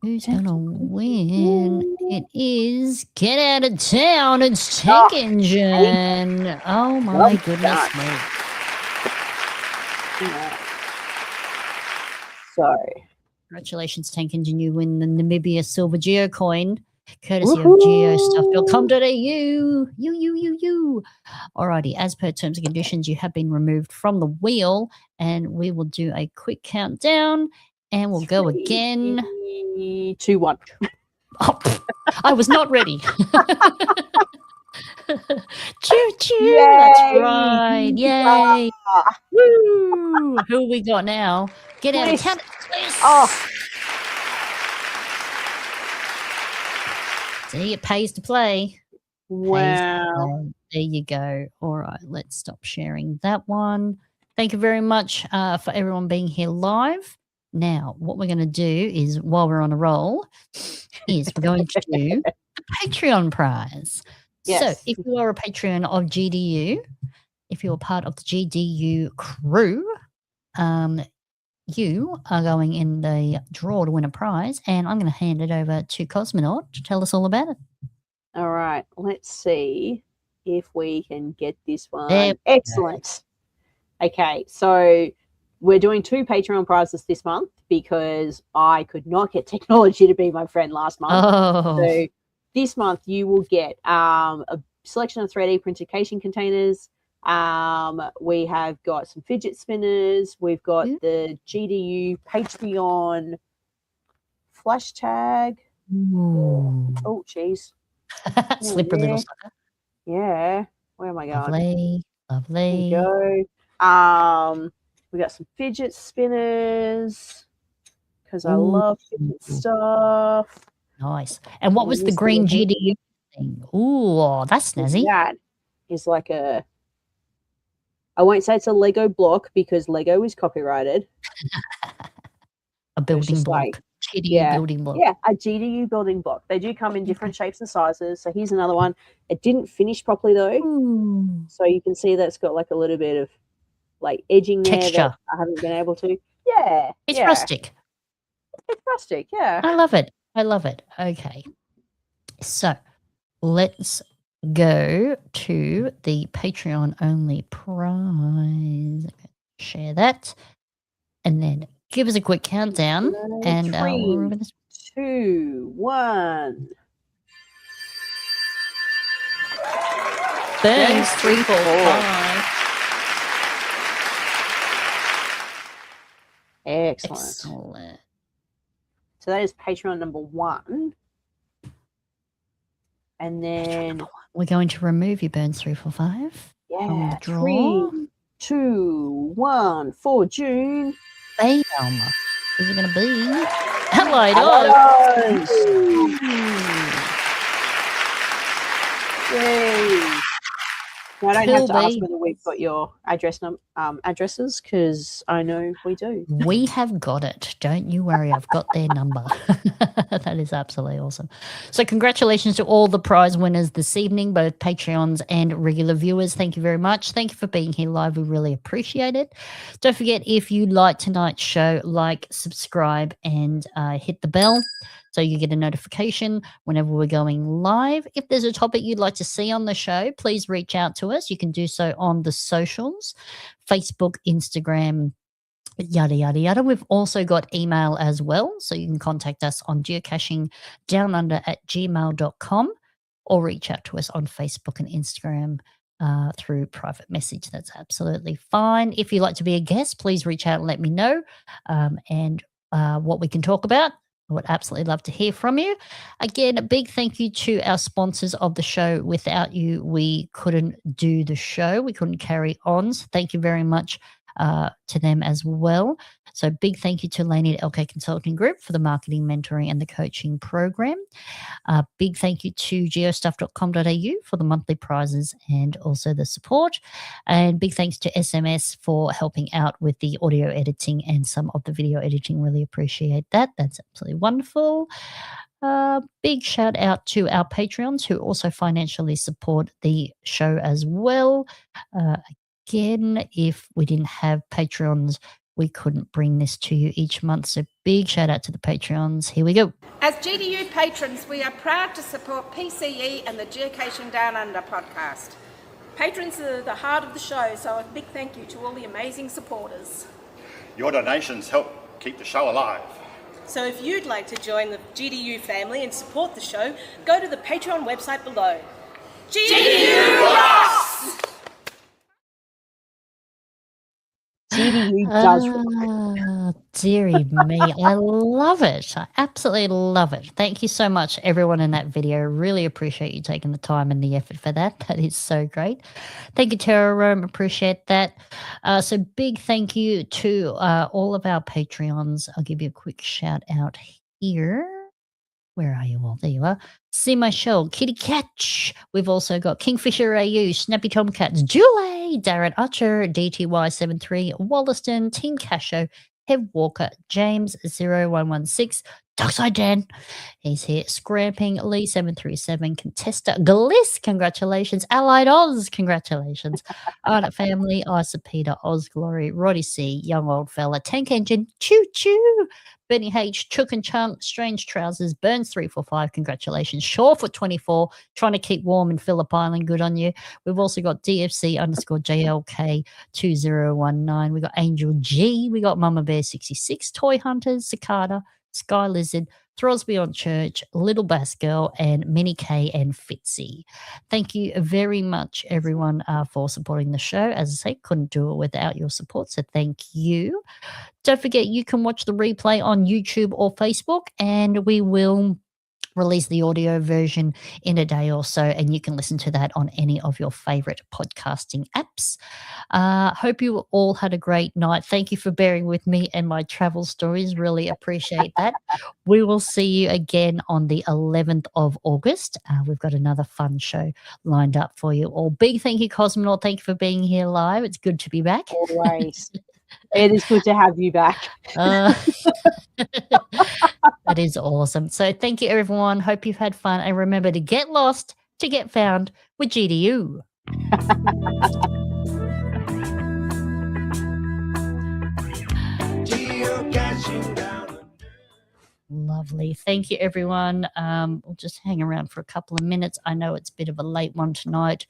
Who's going to win? It is Get Out of Town. It's Tank Engine. Oh, my goodness me. Yeah. So, Congratulations, Tank Engine. You win the Namibia Silver Geo Coin, courtesy of geostuff.com.au. You. Alrighty, as per terms and conditions, you have been removed from the wheel, and we will do a quick countdown, and we'll go again. 2, 1. Oh, I was not ready. Choo choo. Yay! That's right. Yay. Woo. Who we got now? Get out of town. Oh. See, it pays to play. Wow. There you go. All right, let's stop sharing that one. Thank you very much for everyone being here live. Now, what we're going to do is, while we're on a roll, is we're going to do the Patreon prize. Yes. So, if you are a Patreon of GDU, if you're part of the GDU crew, you are going in the draw to win a prize, and I'm going to hand it over to Cosmonaut to tell us all about it. All right. Let's see if we can get this one. There we Excellent. Okay. So we're doing 2 Patreon prizes this month because I could not get technology to be my friend last month. Oh, So this month you will get a selection of 3D printed casing containers. We have got some fidget spinners. We've got the GDU Patreon flash tag. ooh. Oh, geez. Slippery little yeah. sucker. Yeah. Where am I going? Lovely, There you lovely. go. We got some fidget spinners because I love fidget stuff. Nice. And what was the This green little GDU thing? Ooh, that's snazzy. That is like I won't say it's a Lego block because Lego is copyrighted. A building just block. like- GDU building block. Yeah, a GDU building block. They do come in different shapes and sizes. So here's another one. It didn't finish properly though. Ooh. So you can see that it's got like a little bit of like edging there Texture. that I haven't been able to. Yeah. It's yeah. rustic. It's rustic, yeah. I love it. I love it. Okay. So let's go to the Patreon only prize. Share that. And then give us a quick countdown. And 3, 2, 1. Burns 3, 4, 5. Excellent. Excellent. So that is Patreon number 1. And then We're going to remove your Burns 3, 4, 5. from the draw. 3, 2, 1 for June. Bam. Who's it going to be? Hello, dog. Yay. Now, I don't have to ask Cool, whether we've got your addresses because I know we do. We have got it. Don't you worry. I've got their number. That is absolutely awesome. So congratulations to all the prize winners this evening, both Patreons and regular viewers. Thank you very much. Thank you for being here live. We really appreciate it. Don't forget, if you like tonight's show, like, subscribe, and hit the bell so you get a notification whenever we're going live. If there's a topic you'd like to see on the show, please reach out to us. You can do so on the socials, Facebook, Instagram, yada, yada, yada. We've also got email as well, so you can contact us on geocachingdownunder@gmail.com or reach out to us on Facebook and Instagram through private message. That's absolutely fine. If you'd like to be a guest, please reach out and let me know and what we can talk about. I would absolutely love to hear from you. Again, a big thank you to our sponsors of the show. Without you, we couldn't do the show. We couldn't carry on. So thank you very much to them as well. So big thank you to Lainey at LK Consulting Group for the marketing, mentoring, and the coaching program. Big thank you to geostuff.com.au for the monthly prizes and also the support. And big thanks to SMS for helping out with the audio editing and some of the video editing. Really appreciate that. That's absolutely wonderful. Big shout out to our Patreons who also financially support the show as well. Again, if we didn't have Patreons, we couldn't bring this to you each month. So big shout out to the Patreons. Here we go. As GDU patrons, we are proud to support PCE and the Geocaching Down Under podcast. Patrons are the heart of the show, so a big thank you to all the amazing supporters. Your donations help keep the show alive. So if you'd like to join the GDU family and support the show, go to the Patreon website below. GDU rocks! GDU does rock. Dearie me. I love it. I absolutely love it. Thank you so much, everyone in that video. Really appreciate you taking the time and the effort for that. That is so great. Thank you, Tara Rome. Appreciate that. So big thank you to all of our Patreons. I'll give you a quick shout out here. Where are you all? There you are. See my shell, Kitty Catch. We've also got Kingfisher AU, Snappy Tomcats, Julie, Darren Archer, DTY73, Wollaston, Team Casho, Hev Walker, James 0116, Darkside Dan. He's here. Scramping, Lee 737, Contesta, Gliss, congratulations. Allied Oz, congratulations. Arnott Family, Isa Peter, Oz Glory, Roddy C, Young Old Fella, Tank Engine, Choo Choo. Benny H, Chook and Chunk, Strange Trousers, Burns 345, congratulations. Shawfoot 24, trying to keep warm in Phillip Island, good on you. We've also got DFC_JLK 2019. We got Angel G, we got Mama Bear 66, Toy Hunters, Cicada, Sky Lizard, Throsby on Church, Little Bass Girl, and Minnie K and Fitzy. Thank you very much, everyone, for supporting the show. As I say, couldn't do it without your support, so thank you. Don't forget, you can watch the replay on YouTube or Facebook, and we will release the audio version in a day or so, and you can listen to that on any of your favorite podcasting apps. Hope you all had a great night. Thank you for bearing with me and my travel stories. Really appreciate that. We will see you again on the 11th of August. We've got another fun show lined up for you all. Big thank you, Cosmonaut. Thank you for being here live. It's good to be back. Always. It is good to have you back. That is awesome. So thank you, everyone. Hope you've had fun. And remember to get lost, to get found with GDU. Lovely. Thank you, everyone. We'll just hang around for a couple of minutes. I know it's a bit of a late one tonight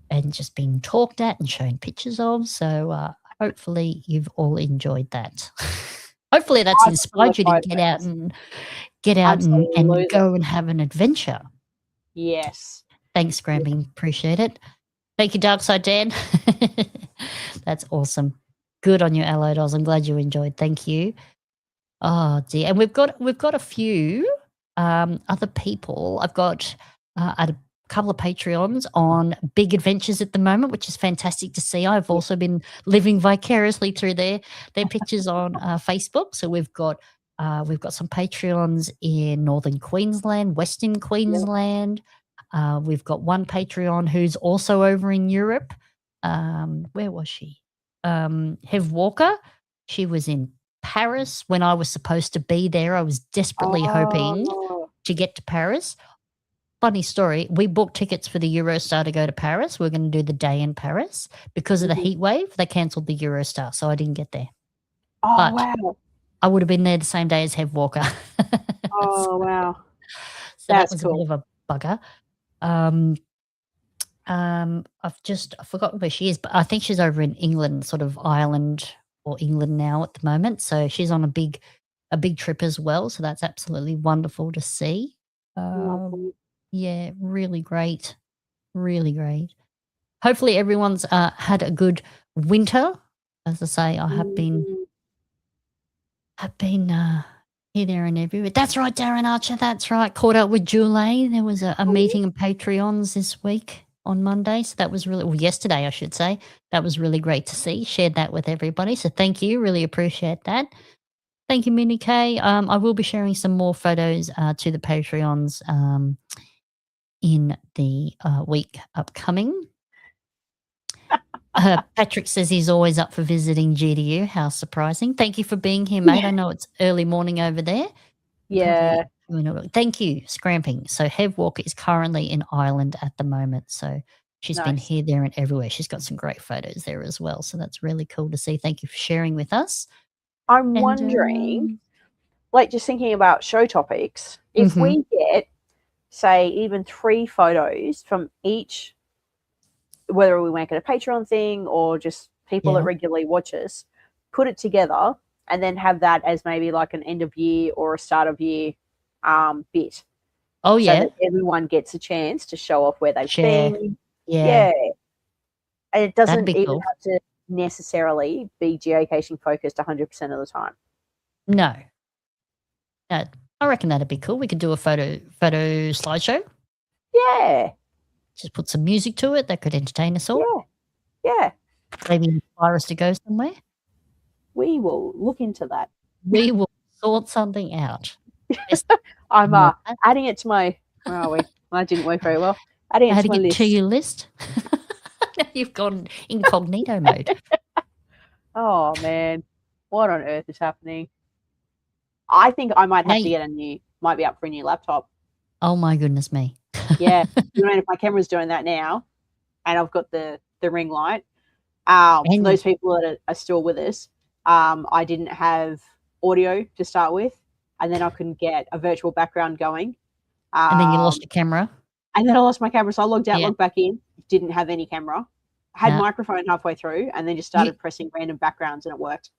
and just being talked at and shown pictures of. So hopefully you've all enjoyed that. Hopefully that's inspired you to get out and go and have an adventure. Yes. Thanks, Scramping. Appreciate it. Thank you, Darkside Dan. That's awesome. Good on you, Allied Oz. I'm glad you enjoyed. Thank you. Oh dear. And we've got a few other people. I've got a couple of Patreons on big adventures at the moment, which is fantastic to see. I've also been living vicariously through their pictures on Facebook. So we've got some Patreons in Northern Queensland, Western Queensland. We've got one Patreon who's also over in Europe. Where was she? Hev Walker. She was in Paris when I was supposed to be there. I was desperately hoping to get to Paris. Funny story, we booked tickets for the Eurostar to go to Paris. We're going to do the day in Paris. Because of the heat wave, they cancelled the Eurostar, so I didn't get there. Oh, but wow. I would have been there the same day as Hev Walker. Oh, wow. So that was cool. A bit of a bugger. I've forgotten where she is, but I think she's over in England, sort of Ireland or England now at the moment. So she's on a big trip as well. So that's absolutely wonderful to see. Yeah, really great. Really great. Hopefully everyone's had a good winter. As I say, I have been here, there and everywhere. That's right, Darren Archer. That's right. Caught up with Julie. There was a meeting of Patreons this week on Monday. So that was yesterday, I should say. That was really great to see. Shared that with everybody. So thank you. Really appreciate that. Thank you, Minnie K. I will be sharing some more photos to the Patreons in the week upcoming. Patrick says he's always up for visiting GDU. How surprising. Thank you for being here, mate. I know it's early morning over there. Yeah. Thank you, Scramping. So Hev Walker is currently in Ireland at the moment. So she's been here, there and everywhere. She's got some great photos there as well. So that's really cool to see. Thank you for sharing with us. I'm wondering, just thinking about show topics, if we get, say, even 3 photos from each, whether we make it a Patreon thing or just people that regularly watch us, put it together and then have that as maybe like an end of year or a start of year bit. Oh, yeah. So that everyone gets a chance to show off where they've been. Yeah. And it doesn't even have to necessarily be geocaching focused 100% of the time. No. I reckon that'd be cool. We could do a photo slideshow. Yeah. Just put some music to it that could entertain us all. Yeah. Maybe inspire us to go somewhere. We will look into that. We will sort something out. Yes. I'm Love that. adding it to my. Where are we? Well, that didn't work very well. Adding it to Adding my it list. to your list. You've gone incognito mode. Oh man, what on earth is happening? I think I might have Hey. to get might be up for a new laptop. Oh my goodness me. Yeah, you know, if my camera's doing that now, and I've got the ring light. For And- those people that are still with us, I didn't have audio to start with, and then I couldn't get a virtual background going. And then you lost your camera. And then I lost my camera, so I logged out, Yeah. logged back in, didn't have any camera, had No. microphone halfway through, and then just started pressing random backgrounds, and it worked.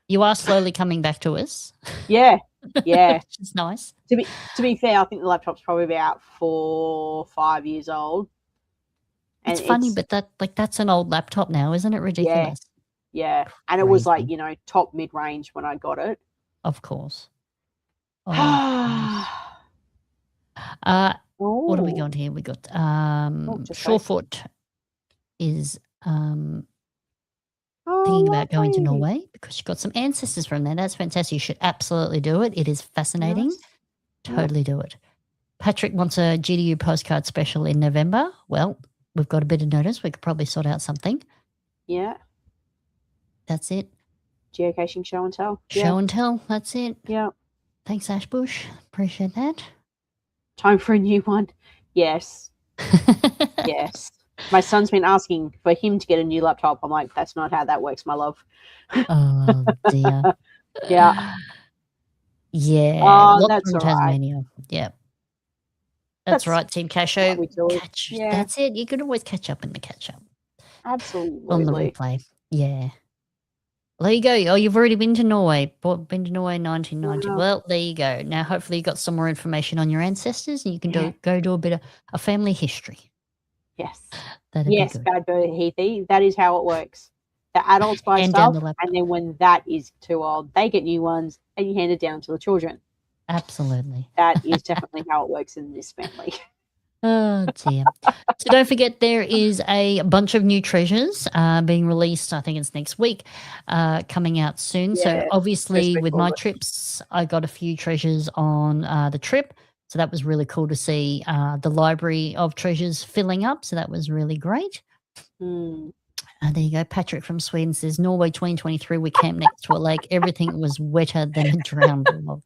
You are slowly coming back to us. Yeah, yeah. Which is nice. To be fair, I think the laptop's probably about 4 or 5 years old. And It's funny, but that's an old laptop now, isn't it? Ridiculous. Yeah, and it was like, Crazy. you know, top mid-range when I got it. Of course. Oh, what have we got here? We got just Shorefoot is thinking Oh, about going to lovely. Norway because she's got some ancestors from there. That's fantastic. You should absolutely do it. It is fascinating. Nice. Yeah. Totally do it. Patrick wants a GDU postcard special in November. Well, we've got a bit of notice. We could probably sort out something. Yeah, That's it. geocaching show and tell. Show and tell. That's it. Yeah. Thanks, Ashbush. Appreciate that. Time for a new one. Yes. Yes. My son's been asking for him to get a new laptop. I'm like, that's not how that works, my love. Oh, dear. Yeah. Yeah. Oh, lots that's from all right. Tasmania. Yeah. That's right, Team Casho. we do it. Yeah. That's it. You can always catch up in the catch up Absolutely. on the replay. Yeah. Well, there you go. Oh, you've already been to Norway. Been to Norway in 1990. Yeah. Well, there you go. Now, hopefully, you got some more information on your ancestors, and you can go do a bit of a family history. Yes. That'd Yes, be good. Bad Bird Heathy. That is how it works. The adults buy Hand down stuff, the laptop. and then when that is too old, they get new ones, and you hand it down to the children. Absolutely. That is definitely how it works in this family. Oh dear. So don't forget there is a bunch of new treasures being released. I think it's next week, coming out soon. So Yeah, obviously first with week my August. trips, I got a few treasures on the trip. So that was really cool to see the library of treasures filling up. So that was really great. Mm. There you go. Patrick from Sweden says, Norway 2023, we camped next to a lake. Everything was wetter than a drowned log.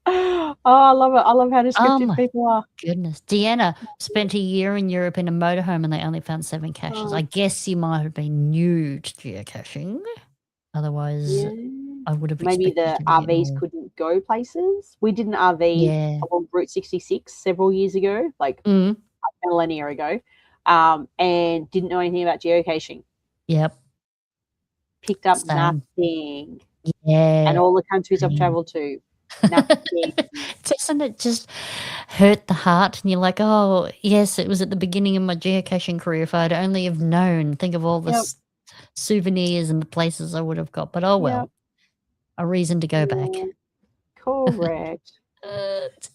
Oh, I love it. I love how descriptive my people are. Goodness. Deanna spent a year in Europe in a motorhome and they only found 7 caches. Oh. I guess you might have been new to geocaching. Otherwise, Yeah. I would have Maybe expected the you to get RVs more. couldn't go places. We did an RV Yeah. along Route 66 several years ago, like Mm. a millennia ago, and didn't know anything about geocaching. Yep. Picked up Same. nothing. Yeah. And all the countries I've Same. traveled to, nothing. Doesn't it just hurt the heart? And you're like, oh, yes, it was at the beginning of my geocaching career. If I'd only have known, think of all the Yep. souvenirs and the places I would have got. But oh well, Yep. a reason to go back. Yeah. Correct.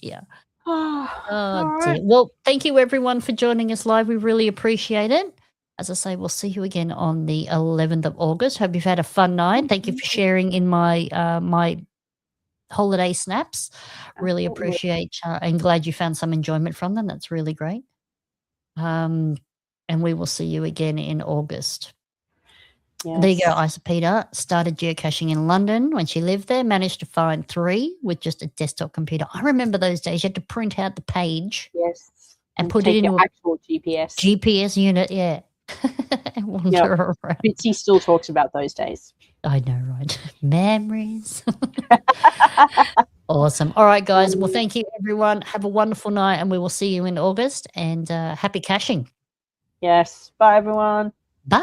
Yeah. All Oh, right. dear. Well, thank you everyone for joining us live. We really appreciate it. As I say, we'll see you again on the 11th of August. Hope you've had a fun night. Thank you for sharing in my my holiday snaps. Really Absolutely. appreciate and glad you found some enjoyment from them. That's really great. And we will see you again in August. There you go. Yes. Isa Peter started geocaching in London when she lived there, managed to find 3 with just a desktop computer. I remember those days. You had to print out the page Yes. and put it take in your your actual GPS. GPS unit. Yeah. And wander around. Bitsy still talks about those days. I know, right? Memories. Awesome. All right, guys. Well, thank you, everyone. Have a wonderful night, and we will see you in August. And happy caching. Yes. Bye, everyone. Bye.